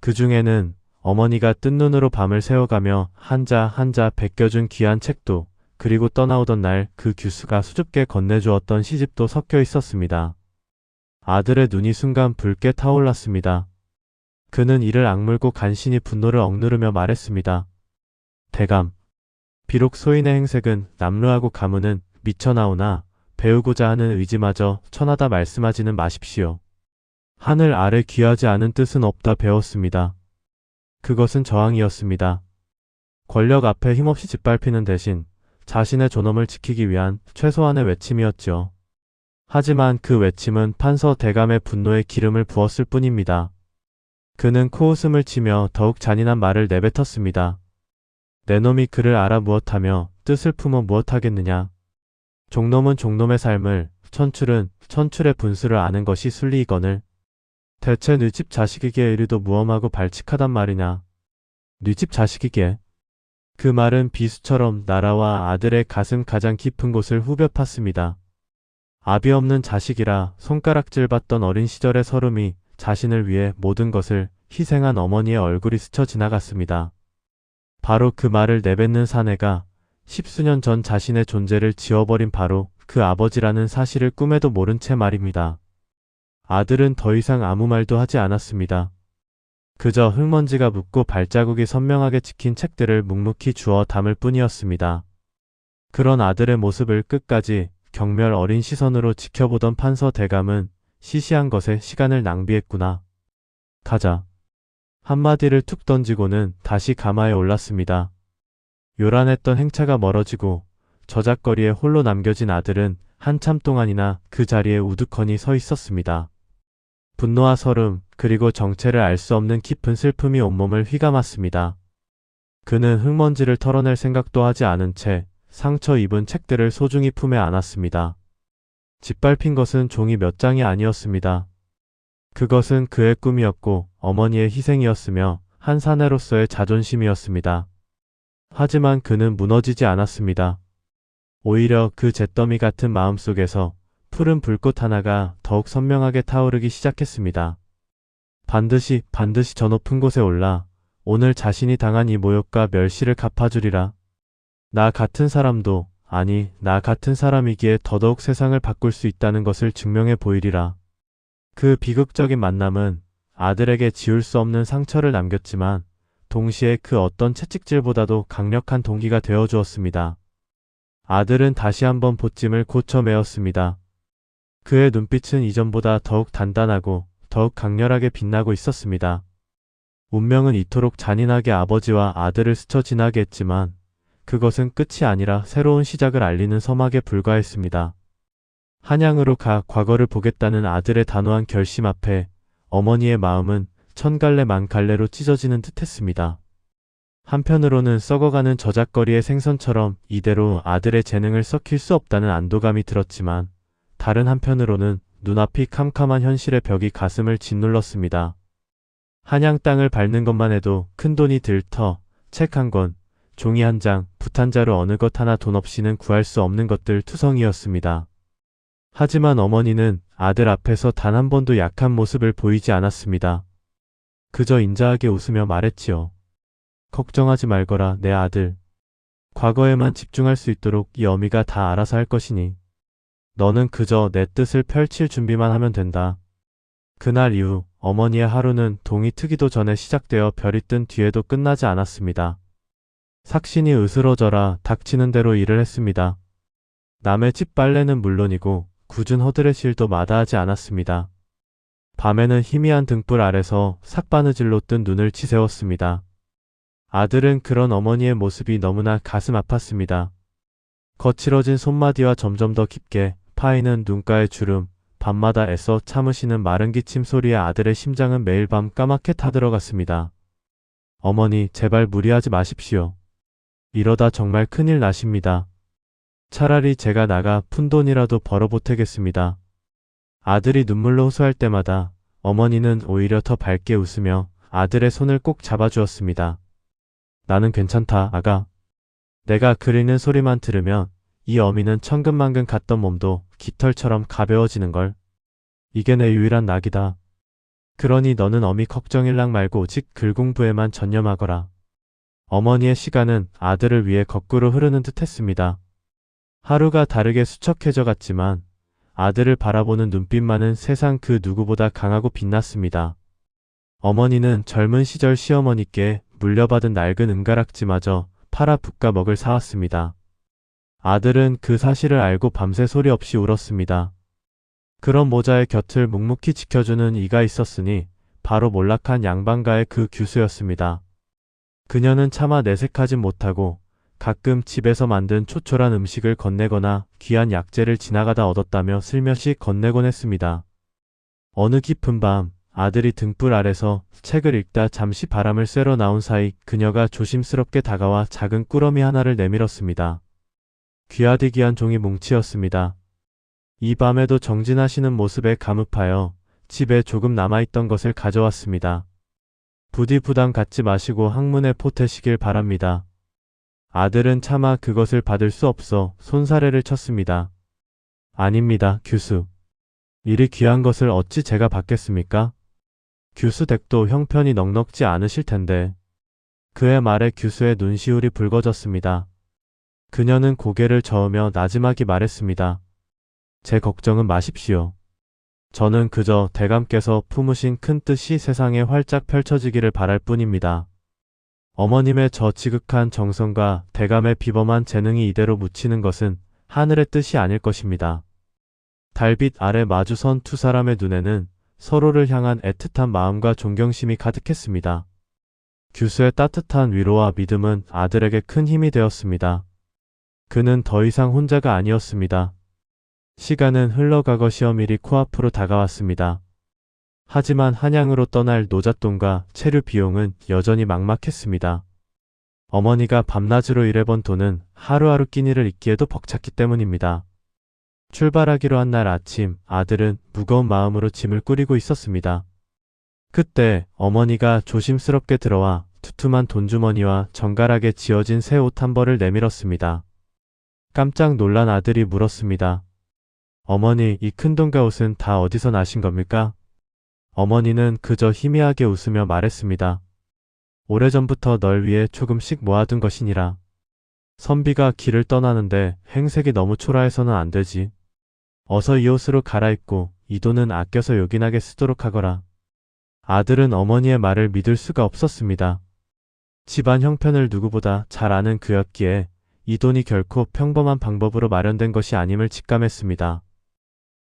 그 중에는 어머니가 뜬 눈으로 밤을 새워가며 한자 한자 베껴준 귀한 책도, 그리고 떠나오던 날 그 규수가 수줍게 건네주었던 시집도 섞여 있었습니다. 아들의 눈이 순간 붉게 타올랐습니다. 그는 이를 악물고 간신히 분노를 억누르며 말했습니다. 대감. 비록 소인의 행색은 남루하고 가문은 미쳐나오나 배우고자 하는 의지마저 천하다 말씀하지는 마십시오. 하늘 아래 귀하지 않은 뜻은 없다 배웠습니다. 그것은 저항이었습니다. 권력 앞에 힘없이 짓밟히는 대신 자신의 존엄을 지키기 위한 최소한의 외침이었죠. 하지만 그 외침은 판서 대감의 분노에 기름을 부었을 뿐입니다. 그는 코웃음을 치며 더욱 잔인한 말을 내뱉었습니다. 내 놈이 그를 알아 무엇하며 뜻을 품어 무엇하겠느냐. 종놈은 종놈의 삶을, 천출은 천출의 분수를 아는 것이 순리이거늘. 대체 네 집 자식에게 의리도 무엄하고 발칙하단 말이냐. 네 집 자식에게. 그 말은 비수처럼 나라와 아들의 가슴 가장 깊은 곳을 후벼 팠습니다. 아비 없는 자식이라 손가락질 받던 어린 시절의 서름이 자신을 위해 모든 것을 희생한 어머니의 얼굴이 스쳐 지나갔습니다. 바로 그 말을 내뱉는 사내가 10수년 전 자신의 존재를 지워버린 바로 그 아버지라는 사실을 꿈에도 모른 채 말입니다. 아들은 더 이상 아무 말도 하지 않았습니다. 그저 흙먼지가 묻고 발자국이 선명하게 찍힌 책들을 묵묵히 주워 담을 뿐이었습니다. 그런 아들의 모습을 끝까지 경멸 어린 시선으로 지켜보던 판서 대감은 시시한 것에 시간을 낭비했구나. 가자. 한마디를 툭 던지고는 다시 가마에 올랐습니다. 요란했던 행차가 멀어지고 저작거리에 홀로 남겨진 아들은 한참 동안이나 그 자리에 우두커니 서 있었습니다. 분노와 서름 그리고 정체를 알 수 없는 깊은 슬픔이 온몸을 휘감았습니다. 그는 흙먼지를 털어낼 생각도 하지 않은 채 상처 입은 책들을 소중히 품에 안았습니다. 짓밟힌 것은 종이 몇 장이 아니었습니다. 그것은 그의 꿈이었고 어머니의 희생이었으며 한 사내로서의 자존심이었습니다. 하지만 그는 무너지지 않았습니다. 오히려 그 잿더미 같은 마음속에서 푸른 불꽃 하나가 더욱 선명하게 타오르기 시작했습니다. 반드시 저 높은 곳에 올라 오늘 자신이 당한 이 모욕과 멸시를 갚아주리라. 나 같은 사람도, 아니 나 같은 사람이기에 더더욱 세상을 바꿀 수 있다는 것을 증명해 보이리라. 그 비극적인 만남은 아들에게 지울 수 없는 상처를 남겼지만 동시에 그 어떤 채찍질보다도 강력한 동기가 되어 주었습니다. 아들은 다시 한번 보찜을 고쳐 메었습니다. 그의 눈빛은 이전보다 더욱 단단하고 더욱 강렬하게 빛나고 있었습니다. 운명은 이토록 잔인하게 아버지와 아들을 스쳐 지나게 했지만 그것은 끝이 아니라 새로운 시작을 알리는 서막에 불과했습니다. 한양으로 가 과거를 보겠다는 아들의 단호한 결심 앞에 어머니의 마음은 천갈래 만갈래로 찢어지는 듯했습니다. 한편으로는 썩어가는 저작거리의 생선처럼 이대로 아들의 재능을 썩힐 수 없다는 안도감이 들었지만 다른 한편으로는 눈앞이 캄캄한 현실의 벽이 가슴을 짓눌렀습니다. 한양 땅을 밟는 것만 해도 큰돈이 들터 책 한 권, 종이 한 장, 붓 한 자루 어느 것 하나 돈 없이는 구할 수 없는 것들 투성이었습니다. 하지만 어머니는 아들 앞에서 단 한 번도 약한 모습을 보이지 않았습니다. 그저 인자하게 웃으며 말했지요. 걱정하지 말거라 내 아들. 과거에만 집중할 수 있도록 이 어미가 다 알아서 할 것이니 너는 그저 내 뜻을 펼칠 준비만 하면 된다. 그날 이후 어머니의 하루는 동이 트기도 전에 시작되어 별이 뜬 뒤에도 끝나지 않았습니다. 삭신이 으스러져라 닥치는 대로 일을 했습니다. 남의 집 빨래는 물론이고 굳은 허드렛일도 마다하지 않았습니다. 밤에는 희미한 등불 아래서 삭바느질로 뜬 눈을 치세웠습니다. 아들은 그런 어머니의 모습이 너무나 가슴 아팠습니다. 거칠어진 손마디와 점점 더 깊게 파이는 눈가의 주름, 밤마다 애써 참으시는 마른 기침 소리에 아들의 심장은 매일 밤 까맣게 타들어갔습니다. 어머니, 제발 무리하지 마십시오. 이러다 정말 큰일 나십니다. 차라리 제가 나가 푼돈이라도 벌어보태겠습니다. 아들이 눈물로 호소할 때마다 어머니는 오히려 더 밝게 웃으며 아들의 손을 꼭 잡아주었습니다. 나는 괜찮다, 아가. 내가 그리는 소리만 들으면 이 어미는 천근만근 갔던 몸도 깃털처럼 가벼워지는걸. 이게 내 유일한 낙이다. 그러니 너는 어미 걱정일랑 말고 오직 글 공부에만 전념하거라. 어머니의 시간은 아들을 위해 거꾸로 흐르는 듯 했습니다. 하루가 다르게 수척해져 갔지만 아들을 바라보는 눈빛만은 세상 그 누구보다 강하고 빛났습니다. 어머니는 젊은 시절 시어머니께 물려받은 낡은 은가락지마저 팔아 붓가 먹을 사왔습니다. 아들은 그 사실을 알고 밤새 소리 없이 울었습니다. 그런 모자의 곁을 묵묵히 지켜주는 이가 있었으니 바로 몰락한 양반가의 그 규수였습니다. 그녀는 차마 내색하진 못하고 가끔 집에서 만든 초촐한 음식을 건네거나 귀한 약재를 지나가다 얻었다며 슬며시 건네곤 했습니다. 어느 깊은 밤 아들이 등불 아래서 책을 읽다 잠시 바람을 쐬러 나온 사이 그녀가 조심스럽게 다가와 작은 꾸러미 하나를 내밀었습니다. 귀하디 귀한 종이 뭉치였습니다. 이 밤에도 정진하시는 모습에 감흡하여 집에 조금 남아있던 것을 가져왔습니다. 부디 부담 갖지 마시고 학문에 보태시길 바랍니다. 아들은 차마 그것을 받을 수 없어 손사래를 쳤습니다. 아닙니다, 규수. 이리 귀한 것을 어찌 제가 받겠습니까? 규수 댁도 형편이 넉넉지 않으실 텐데. 그의 말에 규수의 눈시울이 붉어졌습니다. 그녀는 고개를 저으며 나지막이 말했습니다. 제 걱정은 마십시오. 저는 그저 대감께서 품으신 큰 뜻이 세상에 활짝 펼쳐지기를 바랄 뿐입니다. 어머님의 저 지극한 정성과 대감의 비범한 재능이 이대로 묻히는 것은 하늘의 뜻이 아닐 것입니다. 달빛 아래 마주선 두 사람의 눈에는 서로를 향한 애틋한 마음과 존경심이 가득했습니다. 규수의 따뜻한 위로와 믿음은 아들에게 큰 힘이 되었습니다. 그는 더 이상 혼자가 아니었습니다. 시간은 흘러가고 시험일이 코앞으로 다가왔습니다. 하지만 한양으로 떠날 노잣돈과 체류 비용은 여전히 막막했습니다. 어머니가 밤낮으로 일해본 돈은 하루하루 끼니를 잇기에도 벅찼기 때문입니다. 출발하기로 한 날 아침, 아들은 무거운 마음으로 짐을 꾸리고 있었습니다. 그때 어머니가 조심스럽게 들어와 두툼한 돈주머니와 정갈하게 지어진 새 옷 한 벌을 내밀었습니다. 깜짝 놀란 아들이 물었습니다. 어머니, 이 큰 돈과 옷은 다 어디서 나신 겁니까? 어머니는 그저 희미하게 웃으며 말했습니다. 오래전부터 널 위해 조금씩 모아둔 것이니라. 선비가 길을 떠나는데 행색이 너무 초라해서는 안 되지. 어서 이 옷으로 갈아입고 이 돈은 아껴서 요긴하게 쓰도록 하거라. 아들은 어머니의 말을 믿을 수가 없었습니다. 집안 형편을 누구보다 잘 아는 그였기에 이 돈이 결코 평범한 방법으로 마련된 것이 아님을 직감했습니다.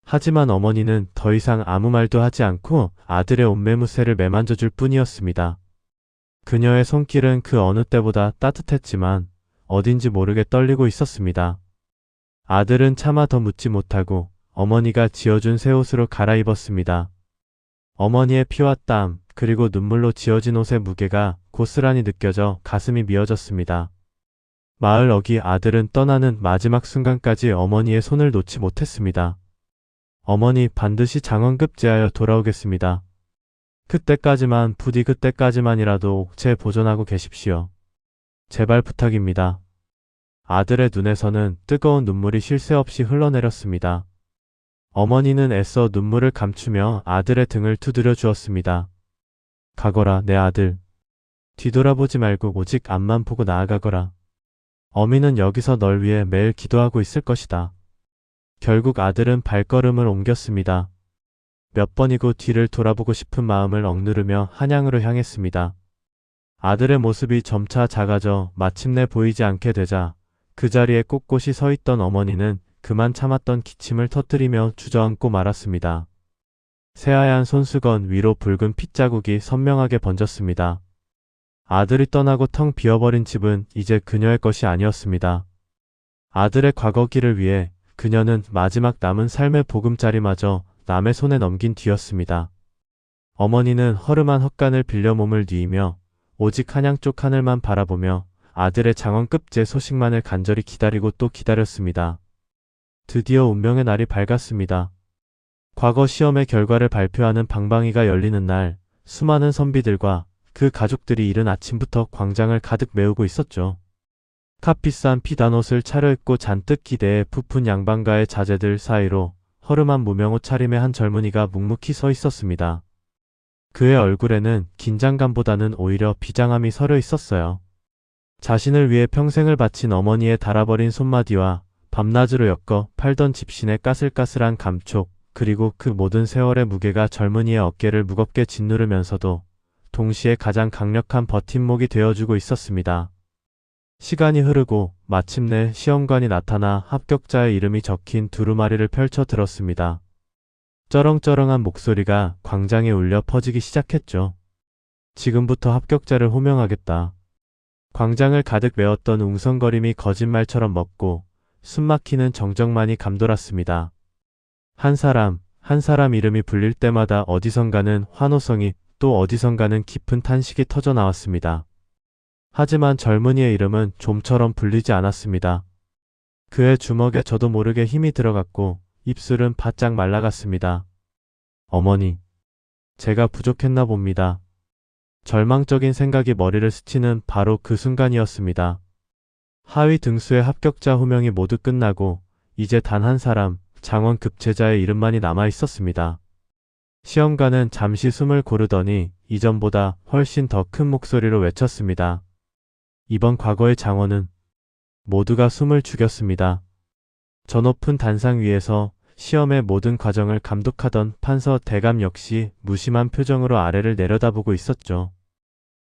하지만 어머니는 더 이상 아무 말도 하지 않고 아들의 옷매무새를 매만져 줄 뿐이었습니다. 그녀의 손길은 그 어느 때보다 따뜻했지만 어딘지 모르게 떨리고 있었습니다. 아들은 차마 더 묻지 못하고 어머니가 지어준 새 옷으로 갈아입었습니다. 어머니의 피와 땀 그리고 눈물로 지어진 옷의 무게가 고스란히 느껴져 가슴이 미어졌습니다. 마을 어기 아들은 떠나는 마지막 순간까지 어머니의 손을 놓지 못했습니다. 어머니 반드시 장원급제하여 돌아오겠습니다. 그때까지만 부디 그때까지만이라도 옥체 보존하고 계십시오. 제발 부탁입니다. 아들의 눈에서는 뜨거운 눈물이 쉴 새 없이 흘러내렸습니다. 어머니는 애써 눈물을 감추며 아들의 등을 두드려 주었습니다. 가거라 내 아들. 뒤돌아보지 말고 오직 앞만 보고 나아가거라. 어미는 여기서 널 위해 매일 기도하고 있을 것이다. 결국 아들은 발걸음을 옮겼습니다. 몇 번이고 뒤를 돌아보고 싶은 마음을 억누르며 한양으로 향했습니다. 아들의 모습이 점차 작아져 마침내 보이지 않게 되자 그 자리에 꼿꼿이 서 있던 어머니는 그만 참았던 기침을 터뜨리며 주저앉고 말았습니다. 새하얀 손수건 위로 붉은 핏자국이 선명하게 번졌습니다. 아들이 떠나고 텅 비어버린 집은 이제 그녀의 것이 아니었습니다. 아들의 과거기를 위해 그녀는 마지막 남은 삶의 보금자리마저 남의 손에 넘긴 뒤였습니다. 어머니는 허름한 헛간을 빌려 몸을 뉘이며 오직 한양 쪽 하늘만 바라보며 아들의 장원급제 소식만을 간절히 기다리고 또 기다렸습니다. 드디어 운명의 날이 밝았습니다. 과거 시험의 결과를 발표하는 방방이가 열리는 날, 수많은 선비들과 그 가족들이 이른 아침부터 광장을 가득 메우고 있었죠. 값비싼 피단옷을 차려입고 잔뜩 기대에 부푼 양반가의 자제들 사이로 허름한 무명옷 차림의 한 젊은이가 묵묵히 서 있었습니다. 그의 얼굴에는 긴장감보다는 오히려 비장함이 서려 있었어요. 자신을 위해 평생을 바친 어머니의 달아버린 손마디와 밤낮으로 엮어 팔던 집신의 까슬까슬한 감촉, 그리고 그 모든 세월의 무게가 젊은이의 어깨를 무겁게 짓누르면서도 동시에 가장 강력한 버팀목이 되어주고 있었습니다. 시간이 흐르고 마침내 시험관이 나타나 합격자의 이름이 적힌 두루마리를 펼쳐 들었습니다. 쩌렁쩌렁한 목소리가 광장에 울려 퍼지기 시작했죠. 지금부터 합격자를 호명하겠다. 광장을 가득 메웠던 웅성거림이 거짓말처럼 멎고 숨막히는 정적만이 감돌았습니다. 한 사람 이름이 불릴 때마다 어디선가는 환호성이 또 어디선가는 깊은 탄식이 터져 나왔습니다. 하지만 젊은이의 이름은 좀처럼 불리지 않았습니다. 그의 주먹에 저도 모르게 힘이 들어갔고 입술은 바짝 말라갔습니다. 어머니, 제가 부족했나 봅니다. 절망적인 생각이 머리를 스치는 바로 그 순간이었습니다. 하위 등수의 합격자 호명이 모두 끝나고 이제 단 한 사람, 장원 급제자의 이름만이 남아 있었습니다. 시험관은 잠시 숨을 고르더니 이전보다 훨씬 더 큰 목소리로 외쳤습니다. 이번 과거의 장원은 모두가 숨을 죽였습니다. 저 높은 단상 위에서 시험의 모든 과정을 감독하던 판서 대감 역시 무심한 표정으로 아래를 내려다보고 있었죠.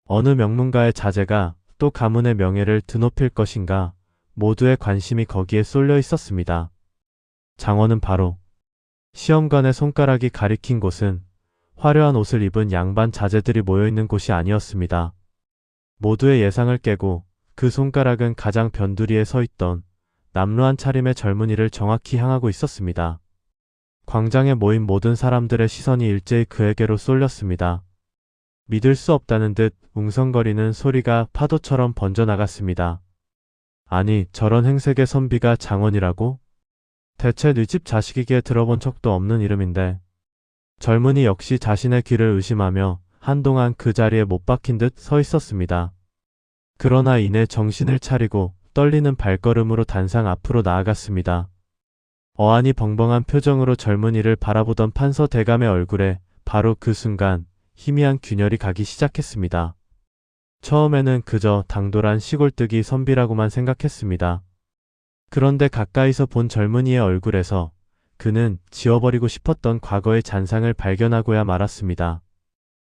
어느 명문가의 자제가 또 가문의 명예를 드높일 것인가, 모두의 관심이 거기에 쏠려 있었습니다. 장원은 바로 시험관의 손가락이 가리킨 곳은 화려한 옷을 입은 양반 자제들이 모여있는 곳이 아니었습니다. 모두의 예상을 깨고 그 손가락은 가장 변두리에 서 있던 남루한 차림의 젊은이를 정확히 향하고 있었습니다. 광장에 모인 모든 사람들의 시선이 일제히 그에게로 쏠렸습니다. 믿을 수 없다는 듯 웅성거리는 소리가 파도처럼 번져나갔습니다. 아니, 저런 행색의 선비가 장원이라고? 대체 네 집 자식이기에 들어본 척도 없는 이름인데. 젊은이 역시 자신의 귀를 의심하며 한동안 그 자리에 못 박힌 듯 서 있었습니다. 그러나 이내 정신을 차리고 떨리는 발걸음으로 단상 앞으로 나아갔습니다. 어안이 벙벙한 표정으로 젊은이를 바라보던 판서 대감의 얼굴에 바로 그 순간 희미한 균열이 가기 시작했습니다. 처음에는 그저 당돌한 시골뜨기 선비라고만 생각했습니다. 그런데 가까이서 본 젊은이의 얼굴에서 그는 지워버리고 싶었던 과거의 잔상을 발견하고야 말았습니다.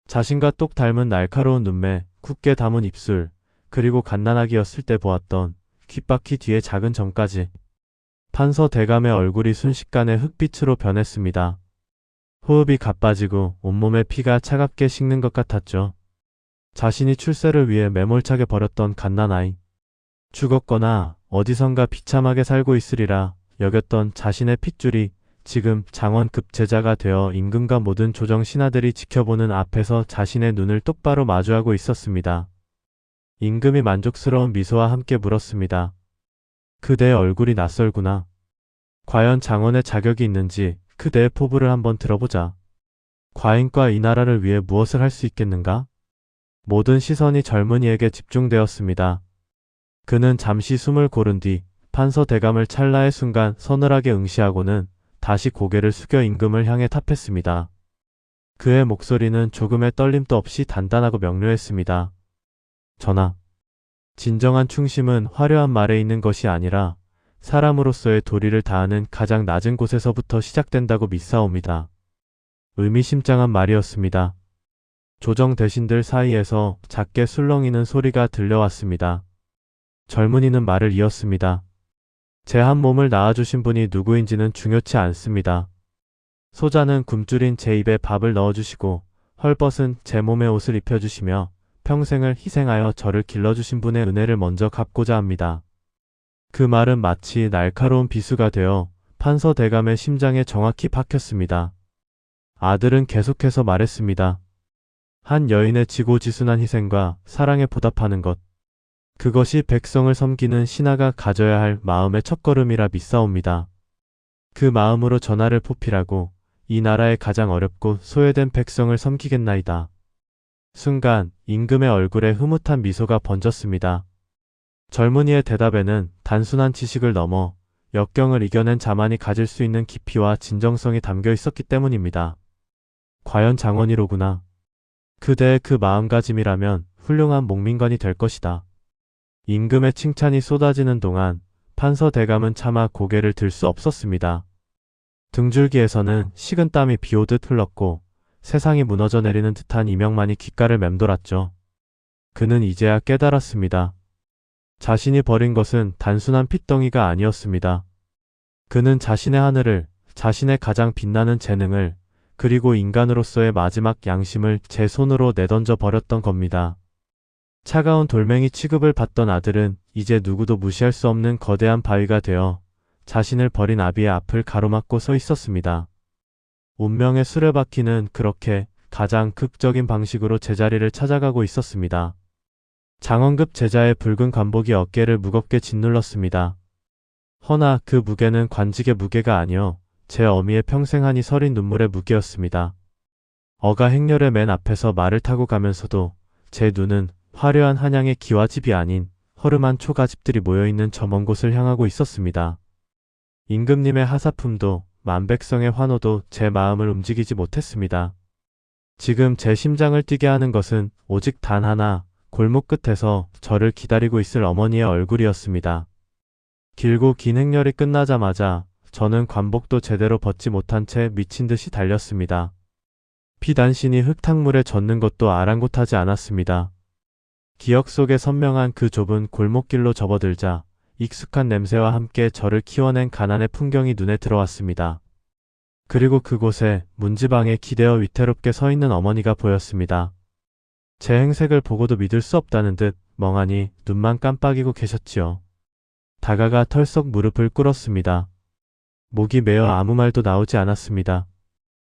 자신과 똑 닮은 날카로운 눈매, 굳게 담은 입술, 그리고 갓난아기였을 때 보았던 귓바퀴 뒤의 작은 점까지. 판서 대감의 얼굴이 순식간에 흑빛으로 변했습니다. 호흡이 가빠지고 온몸에 피가 차갑게 식는 것 같았죠. 자신이 출세를 위해 매몰차게 버렸던 갓난아이. 죽었거나 어디선가 비참하게 살고 있으리라 여겼던 자신의 핏줄이 지금 장원급 제자가 되어 임금과 모든 조정 신하들이 지켜보는 앞에서 자신의 눈을 똑바로 마주하고 있었습니다. 임금이 만족스러운 미소와 함께 물었습니다. 그대의 얼굴이 낯설구나. 과연 장원의 자격이 있는지 그대의 포부를 한번 들어보자. 과인과 이 나라를 위해 무엇을 할 수 있겠는가? 모든 시선이 젊은이에게 집중되었습니다. 그는 잠시 숨을 고른 뒤 판서 대감을 찰나의 순간 서늘하게 응시하고는 다시 고개를 숙여 임금을 향해 탑했습니다. 그의 목소리는 조금의 떨림도 없이 단단하고 명료했습니다. 전하, 진정한 충심은 화려한 말에 있는 것이 아니라 사람으로서의 도리를 다하는 가장 낮은 곳에서부터 시작된다고 믿사옵니다. 의미심장한 말이었습니다. 조정 대신들 사이에서 작게 술렁이는 소리가 들려왔습니다. 젊은이는 말을 이었습니다. 제 한 몸을 낳아주신 분이 누구인지는 중요치 않습니다. 소자는 굶주린 제 입에 밥을 넣어주시고 헐벗은 제 몸에 옷을 입혀주시며 평생을 희생하여 저를 길러주신 분의 은혜를 먼저 갚고자 합니다. 그 말은 마치 날카로운 비수가 되어 판서 대감의 심장에 정확히 박혔습니다. 아들은 계속해서 말했습니다. 한 여인의 지고지순한 희생과 사랑에 보답하는 것. 그것이 백성을 섬기는 신하가 가져야 할 마음의 첫걸음이라 믿사옵니다. 그 마음으로 전하를 포필하고 이 나라의 가장 어렵고 소외된 백성을 섬기겠나이다. 순간 임금의 얼굴에 흐뭇한 미소가 번졌습니다. 젊은이의 대답에는 단순한 지식을 넘어 역경을 이겨낸 자만이 가질 수 있는 깊이와 진정성이 담겨 있었기 때문입니다. 과연 장원이로구나. 그대의 그 마음가짐이라면 훌륭한 목민관이 될 것이다. 임금의 칭찬이 쏟아지는 동안 판서 대감은 차마 고개를 들 수 없었습니다. 등줄기에서는 식은땀이 비오듯 흘렀고 세상이 무너져 내리는 듯한 이명만이 귓가를 맴돌았죠. 그는 이제야 깨달았습니다. 자신이 버린 것은 단순한 핏덩이가 아니었습니다. 그는 자신의 하늘을, 자신의 가장 빛나는 재능을, 그리고 인간으로서의 마지막 양심을 제 손으로 내던져 버렸던 겁니다. 차가운 돌멩이 취급을 받던 아들은 이제 누구도 무시할 수 없는 거대한 바위가 되어 자신을 버린 아비의 앞을 가로막고 서 있었습니다. 운명의 수레바퀴는 그렇게 가장 극적인 방식으로 제자리를 찾아가고 있었습니다. 장원급 제자의 붉은 관복이 어깨를 무겁게 짓눌렀습니다. 허나 그 무게는 관직의 무게가 아니어 제 어미의 평생 한이 서린 눈물의 무게였습니다. 어가 행렬의 맨 앞에서 말을 타고 가면서도 제 눈은 화려한 한양의 기와집이 아닌 허름한 초가집들이 모여있는 저 먼 곳을 향하고 있었습니다. 임금님의 하사품도 만백성의 환호도 제 마음을 움직이지 못했습니다. 지금 제 심장을 뛰게 하는 것은 오직 단 하나, 골목 끝에서 저를 기다리고 있을 어머니의 얼굴이었습니다. 길고 긴 행렬이 끝나자마자 저는 관복도 제대로 벗지 못한 채 미친 듯이 달렸습니다. 피단신이 흙탕물에 젖는 것도 아랑곳하지 않았습니다. 기억 속에 선명한 그 좁은 골목길로 접어들자 익숙한 냄새와 함께 저를 키워낸 가난의 풍경이 눈에 들어왔습니다. 그리고 그곳에 문지방에 기대어 위태롭게 서 있는 어머니가 보였습니다. 제 행색을 보고도 믿을 수 없다는 듯 멍하니 눈만 깜빡이고 계셨지요. 다가가 털썩 무릎을 꿇었습니다. 목이 메어 아무 말도 나오지 않았습니다.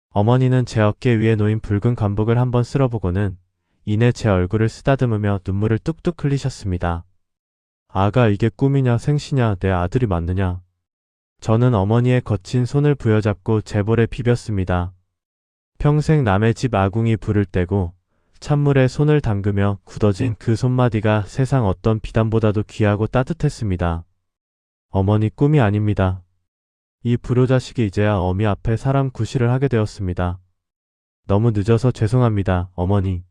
어머니는 제 어깨 위에 놓인 붉은 관복을 한번 쓸어보고는 이내 제 얼굴을 쓰다듬으며 눈물을 뚝뚝 흘리셨습니다. 아가 이게 꿈이냐 생시냐 내 아들이 맞느냐. 저는 어머니의 거친 손을 부여잡고 제 볼에 비볐습니다. 평생 남의 집 아궁이 불을 떼고 찬물에 손을 담그며 굳어진 그 손마디가 세상 어떤 비단보다도 귀하고 따뜻했습니다. 어머니 꿈이 아닙니다. 이 불효자식이 이제야 어미 앞에 사람 구실을 하게 되었습니다. 너무 늦어서 죄송합니다, 어머니.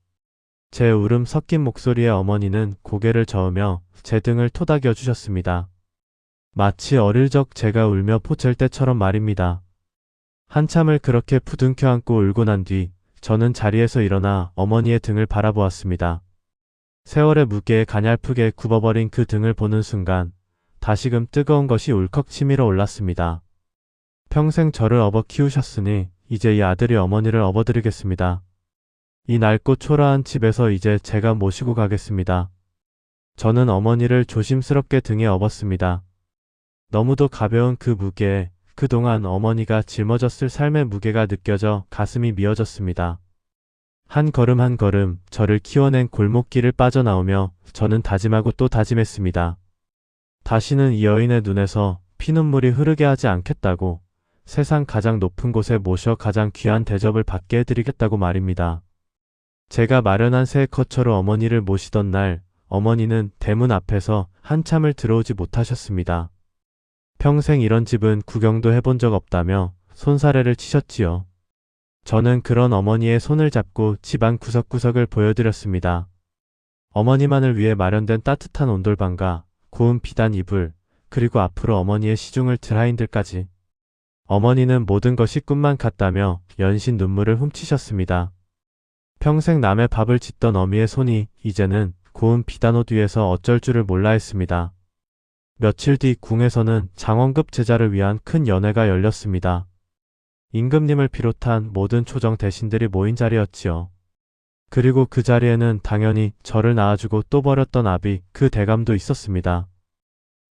제 울음 섞인 목소리에 어머니는 고개를 저으며 제 등을 토닥여 주셨습니다. 마치 어릴 적 제가 울며 포칠 때처럼 말입니다. 한참을 그렇게 부둥켜 안고 울고 난 뒤 저는 자리에서 일어나 어머니의 등을 바라보았습니다. 세월의 무게에 가냘프게 굽어버린 그 등을 보는 순간 다시금 뜨거운 것이 울컥 치밀어 올랐습니다. 평생 저를 업어 키우셨으니 이제 이 아들이 어머니를 업어드리겠습니다. 이 낡고 초라한 집에서 이제 제가 모시고 가겠습니다. 저는 어머니를 조심스럽게 등에 업었습니다. 너무도 가벼운 그 무게에 그동안 어머니가 짊어졌을 삶의 무게가 느껴져 가슴이 미어졌습니다. 한 걸음 한 걸음 저를 키워낸 골목길을 빠져나오며 저는 다짐하고 또 다짐했습니다. 다시는 이 여인의 눈에서 피눈물이 흐르게 하지 않겠다고, 세상 가장 높은 곳에 모셔 가장 귀한 대접을 받게 해드리겠다고 말입니다. 제가 마련한 새 거처로 어머니를 모시던 날 어머니는 대문 앞에서 한참을 들어오지 못하셨습니다. 평생 이런 집은 구경도 해본 적 없다며 손사래를 치셨지요. 저는 그런 어머니의 손을 잡고 집안 구석구석을 보여드렸습니다. 어머니만을 위해 마련된 따뜻한 온돌방과 고운 비단 이불, 그리고 앞으로 어머니의 시중을 드라인들까지. 어머니는 모든 것이 꿈만 같다며 연신 눈물을 훔치셨습니다. 평생 남의 밥을 짓던 어미의 손이 이제는 고운 비단옷 위에서 어쩔 줄을 몰라 했습니다. 며칠 뒤 궁에서는 장원급 제자를 위한 큰 연회가 열렸습니다. 임금님을 비롯한 모든 초정 대신들이 모인 자리였지요. 그리고 그 자리에는 당연히 저를 낳아주고 또 버렸던 아비 그 대감도 있었습니다.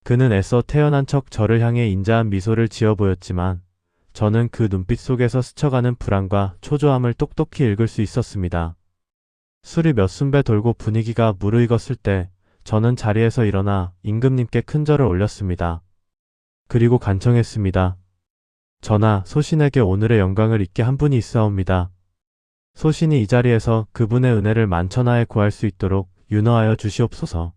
그는 애써 태어난 척 저를 향해 인자한 미소를 지어 보였지만 저는 그 눈빛 속에서 스쳐가는 불안과 초조함을 똑똑히 읽을 수 있었습니다. 술이 몇 순배 돌고 분위기가 무르익었을 때 저는 자리에서 일어나 임금님께 큰 절을 올렸습니다. 그리고 간청했습니다. 전하, 소신에게 오늘의 영광을 잊게 한 분이 있사옵니다. 소신이 이 자리에서 그분의 은혜를 만천하에 구할 수 있도록 윤허하여 주시옵소서.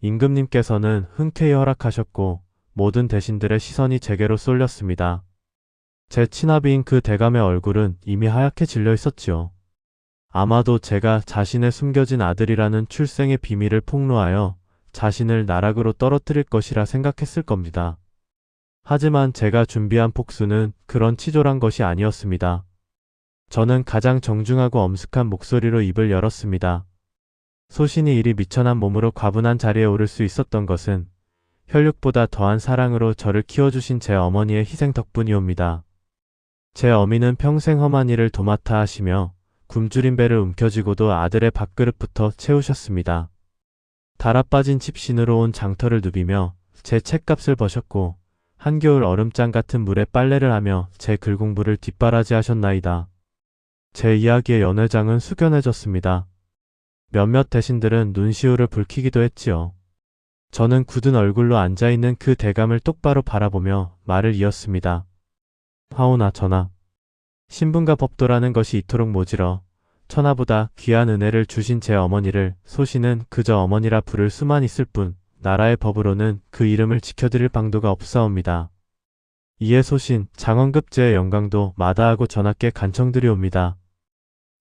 임금님께서는 흔쾌히 허락하셨고 모든 대신들의 시선이 제게로 쏠렸습니다. 제 친아비인 그 대감의 얼굴은 이미 하얗게 질려 있었지요. 아마도 제가 자신의 숨겨진 아들이라는 출생의 비밀을 폭로하여 자신을 나락으로 떨어뜨릴 것이라 생각했을 겁니다. 하지만 제가 준비한 복수는 그런 치졸한 것이 아니었습니다. 저는 가장 정중하고 엄숙한 목소리로 입을 열었습니다. 소신이 이리 미천한 몸으로 과분한 자리에 오를 수 있었던 것은 혈육보다 더한 사랑으로 저를 키워주신 제 어머니의 희생 덕분이옵니다. 제 어미는 평생 험한 일을 도맡아 하시며 굶주린 배를 움켜쥐고도 아들의 밥그릇부터 채우셨습니다. 달아빠진 집신으로 온 장터를 누비며 제 책값을 버셨고 한겨울 얼음장 같은 물에 빨래를 하며 제 글공부를 뒷바라지 하셨나이다. 제 이야기의 연회장은 숙연해졌습니다. 몇몇 대신들은 눈시울을 붉히기도 했지요. 저는 굳은 얼굴로 앉아있는 그 대감을 똑바로 바라보며 말을 이었습니다. 하오나 전하, 신분과 법도라는 것이 이토록 모질어 천하보다 귀한 은혜를 주신 제 어머니를 소신은 그저 어머니라 부를 수만 있을 뿐 나라의 법으로는 그 이름을 지켜드릴 방도가 없사옵니다. 이에 소신 장원급제의 영광도 마다하고 전하께 간청드리옵니다.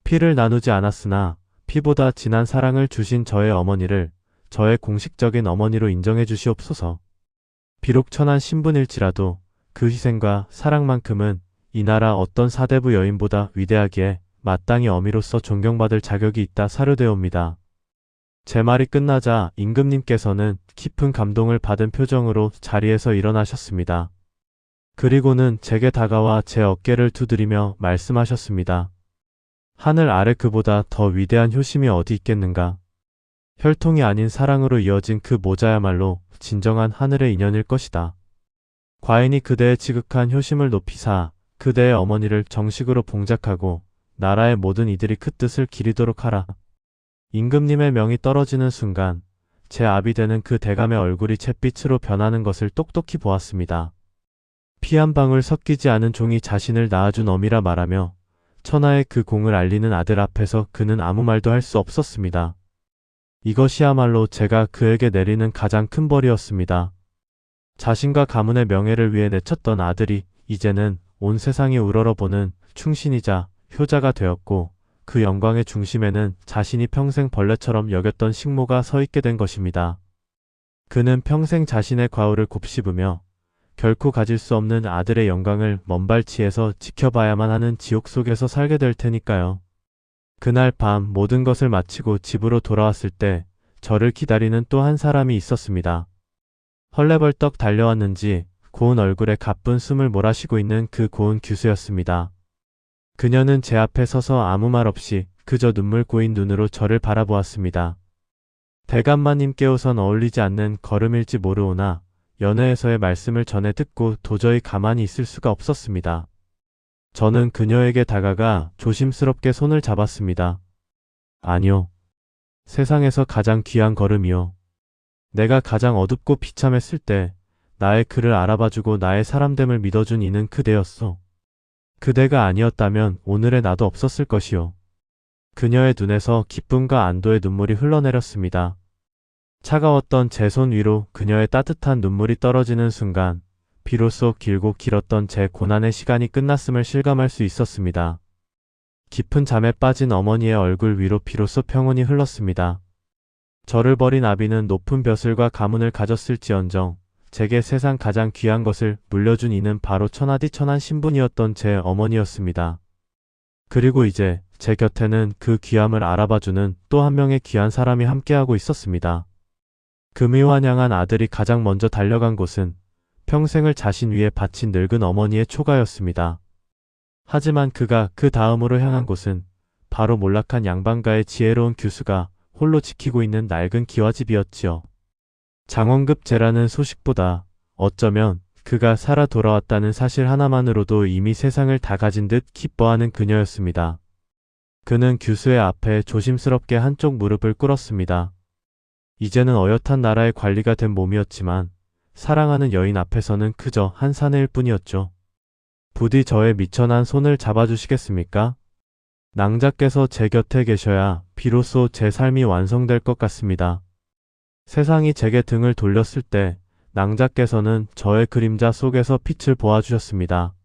피를 나누지 않았으나 피보다 진한 사랑을 주신 저의 어머니를 저의 공식적인 어머니로 인정해 주시옵소서. 비록 천한 신분일지라도 그 희생과 사랑만큼은 이 나라 어떤 사대부 여인보다 위대하기에 마땅히 어미로서 존경받을 자격이 있다 사료되옵니다. 제 말이 끝나자 임금님께서는 깊은 감동을 받은 표정으로 자리에서 일어나셨습니다. 그리고는 제게 다가와 제 어깨를 두드리며 말씀하셨습니다. 하늘 아래 그보다 더 위대한 효심이 어디 있겠는가? 혈통이 아닌 사랑으로 이어진 그 모자야말로 진정한 하늘의 인연일 것이다. 과인이 그대의 지극한 효심을 높이사 그대의 어머니를 정식으로 봉작하고 나라의 모든 이들이 그 뜻을 기리도록 하라. 임금님의 명이 떨어지는 순간 제 아비 되는 그 대감의 얼굴이 잿빛으로 변하는 것을 똑똑히 보았습니다. 피 한 방울 섞이지 않은 종이 자신을 낳아준 어미라 말하며 천하의 그 공을 알리는 아들 앞에서 그는 아무 말도 할 수 없었습니다. 이것이야말로 제가 그에게 내리는 가장 큰 벌이었습니다. 자신과 가문의 명예를 위해 내쳤던 아들이 이제는 온 세상이 우러러보는 충신이자 효자가 되었고 그 영광의 중심에는 자신이 평생 벌레처럼 여겼던 식모가 서 있게 된 것입니다. 그는 평생 자신의 과오를 곱씹으며 결코 가질 수 없는 아들의 영광을 먼발치에서 지켜봐야만 하는 지옥 속에서 살게 될 테니까요. 그날 밤 모든 것을 마치고 집으로 돌아왔을 때 저를 기다리는 또 한 사람이 있었습니다. 헐레벌떡 달려왔는지 고운 얼굴에 가쁜 숨을 몰아쉬고 있는 그 고운 규수였습니다. 그녀는 제 앞에 서서 아무 말 없이 그저 눈물 고인 눈으로 저를 바라보았습니다. 대감마님께 우선 어울리지 않는 걸음일지 모르오나 연회에서의 말씀을 전해 듣고 도저히 가만히 있을 수가 없었습니다. 저는 그녀에게 다가가 조심스럽게 손을 잡았습니다. 아니요. 세상에서 가장 귀한 걸음이요. 내가 가장 어둡고 비참했을 때 나의 그를 알아봐주고 나의 사람됨을 믿어준 이는 그대였소. 그대가 아니었다면 오늘의 나도 없었을 것이요. 그녀의 눈에서 기쁨과 안도의 눈물이 흘러내렸습니다. 차가웠던 제 손 위로 그녀의 따뜻한 눈물이 떨어지는 순간 비로소 길고 길었던 제 고난의 시간이 끝났음을 실감할 수 있었습니다. 깊은 잠에 빠진 어머니의 얼굴 위로 비로소 평온이 흘렀습니다. 저를 버린 아비는 높은 벼슬과 가문을 가졌을지언정 제게 세상 가장 귀한 것을 물려준 이는 바로 천하디천한 신분이었던 제 어머니였습니다. 그리고 이제 제 곁에는 그 귀함을 알아봐주는 또 한 명의 귀한 사람이 함께하고 있었습니다. 금이환영한 아들이 가장 먼저 달려간 곳은 평생을 자신 위에 바친 늙은 어머니의 초가였습니다. 하지만 그가 그 다음으로 향한 곳은 바로 몰락한 양반가의 지혜로운 규수가 홀로 지키고 있는 낡은 기와집이었지요. 장원급 제라는 소식보다 어쩌면 그가 살아 돌아왔다는 사실 하나만으로도 이미 세상을 다 가진 듯 기뻐하는 그녀였습니다. 그는 규수의 앞에 조심스럽게 한쪽 무릎을 꿇었습니다. 이제는 어엿한 나라의 관리가 된 몸이었지만 사랑하는 여인 앞에서는 그저 한 사내일 뿐이었죠. 부디 저의 미천한 손을 잡아주시겠습니까? 낭자께서 제 곁에 계셔야 비로소 제 삶이 완성될 것 같습니다. 세상이 제게 등을 돌렸을 때 낭자께서는 저의 그림자 속에서 빛을 보아주셨습니다.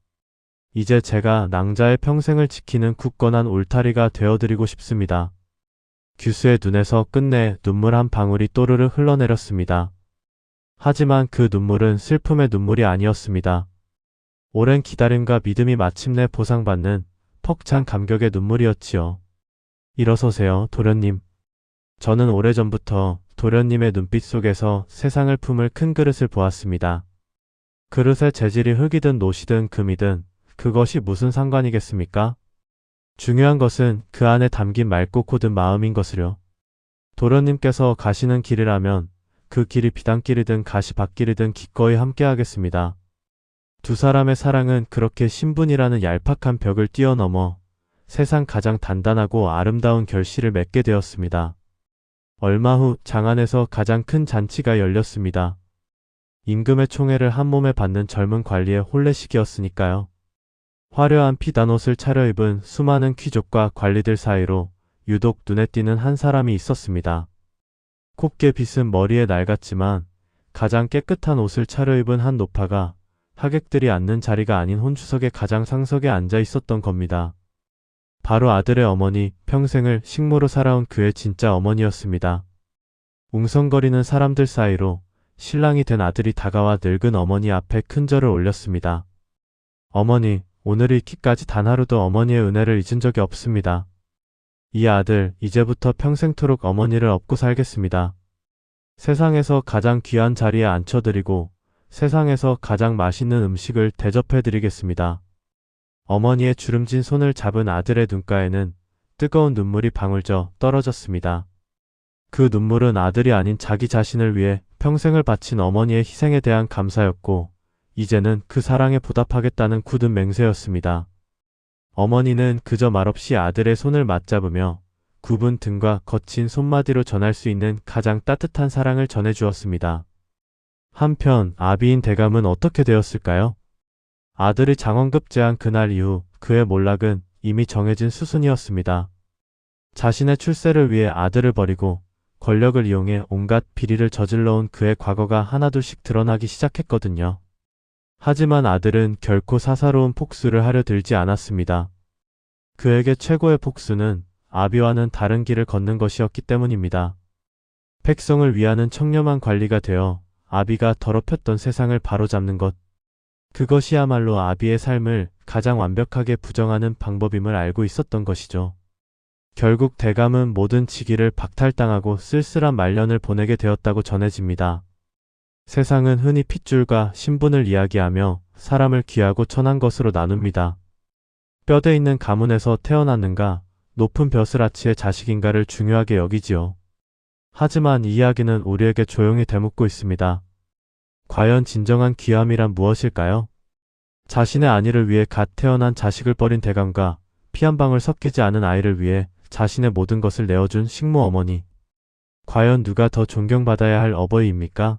이제 제가 낭자의 평생을 지키는 굳건한 울타리가 되어드리고 싶습니다. 규수의 눈에서 끝내 눈물 한 방울이 또르르 흘러내렸습니다. 하지만 그 눈물은 슬픔의 눈물이 아니었습니다. 오랜 기다림과 믿음이 마침내 보상받는 퍽찬 감격의 눈물이었지요. 일어서세요, 도련님. 저는 오래전부터 도련님의 눈빛 속에서 세상을 품을 큰 그릇을 보았습니다. 그릇의 재질이 흙이든 노시든 금이든 그것이 무슨 상관이겠습니까? 중요한 것은 그 안에 담긴 맑고 고든 마음인 것을요. 도련님께서 가시는 길이라면 그 길이 비단길이든 가시밭길이든 기꺼이 함께하겠습니다. 두 사람의 사랑은 그렇게 신분이라는 얄팍한 벽을 뛰어넘어 세상 가장 단단하고 아름다운 결실을 맺게 되었습니다. 얼마 후 장안에서 가장 큰 잔치가 열렸습니다. 임금의 총애를 한 몸에 받는 젊은 관리의 혼례식이었으니까요. 화려한 피단옷을 차려입은 수많은 귀족과 관리들 사이로 유독 눈에 띄는 한 사람이 있었습니다. 곱게 빗은 머리에 낡았지만 가장 깨끗한 옷을 차려입은 한 노파가 하객들이 앉는 자리가 아닌 혼주석의 가장 상석에 앉아 있었던 겁니다. 바로 아들의 어머니, 평생을 식모로 살아온 그의 진짜 어머니였습니다. 웅성거리는 사람들 사이로 신랑이 된 아들이 다가와 늙은 어머니 앞에 큰 절을 올렸습니다. 어머니, 오늘 잃기까지 단 하루도 어머니의 은혜를 잊은 적이 없습니다. 이 아들, 이제부터 평생토록 어머니를 업고 살겠습니다. 세상에서 가장 귀한 자리에 앉혀드리고 세상에서 가장 맛있는 음식을 대접해드리겠습니다. 어머니의 주름진 손을 잡은 아들의 눈가에는 뜨거운 눈물이 방울져 떨어졌습니다. 그 눈물은 아들이 아닌 자기 자신을 위해 평생을 바친 어머니의 희생에 대한 감사였고, 이제는 그 사랑에 보답하겠다는 굳은 맹세였습니다. 어머니는 그저 말없이 아들의 손을 맞잡으며 굽은 등과 거친 손마디로 전할 수 있는 가장 따뜻한 사랑을 전해주었습니다. 한편 아비인 대감은 어떻게 되었을까요? 아들이 장원급제한 그날 이후 그의 몰락은 이미 정해진 수순이었습니다. 자신의 출세를 위해 아들을 버리고 권력을 이용해 온갖 비리를 저질러온 그의 과거가 하나둘씩 드러나기 시작했거든요. 하지만 아들은 결코 사사로운 복수를 하려 들지 않았습니다. 그에게 최고의 복수는 아비와는 다른 길을 걷는 것이었기 때문입니다. 백성을 위하는 청렴한 관리가 되어 아비가 더럽혔던 세상을 바로잡는 것. 그것이야말로 아비의 삶을 가장 완벽하게 부정하는 방법임을 알고 있었던 것이죠. 결국 대감은 모든 직위를 박탈당하고 쓸쓸한 말년을 보내게 되었다고 전해집니다. 세상은 흔히 핏줄과 신분을 이야기하며 사람을 귀하고 천한 것으로 나눕니다. 뼈대 있는 가문에서 태어났는가, 높은 벼슬 아치의 자식인가를 중요하게 여기지요. 하지만 이 이야기는 우리에게 조용히 되묻고 있습니다. 과연 진정한 귀함이란 무엇일까요? 자신의 안위를 위해 갓 태어난 자식을 버린 대감과 피 한 방울 섞이지 않은 아이를 위해 자신의 모든 것을 내어준 식모 어머니. 과연 누가 더 존경받아야 할 어버이입니까?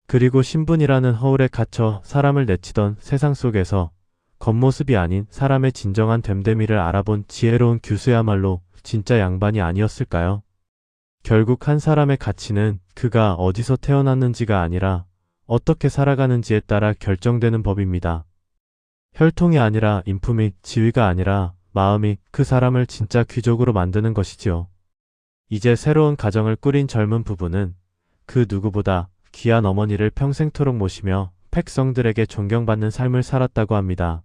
그리고 신분이라는 허울에 갇혀 사람을 내치던 세상 속에서 겉모습이 아닌 사람의 진정한 됨됨이를 알아본 지혜로운 규수야말로 진짜 양반이 아니었을까요? 결국 한 사람의 가치는 그가 어디서 태어났는지가 아니라 어떻게 살아가는지에 따라 결정되는 법입니다. 혈통이 아니라 인품 및 지위가 아니라 마음이 그 사람을 진짜 귀족으로 만드는 것이지요. 이제 새로운 가정을 꾸린 젊은 부부는 그 누구보다 귀한 어머니를 평생토록 모시며 백성들에게 존경받는 삶을 살았다고 합니다.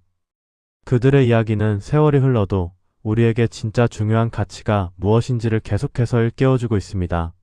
그들의 이야기는 세월이 흘러도 우리에게 진짜 중요한 가치가 무엇인지를 계속해서 일깨워주고 있습니다.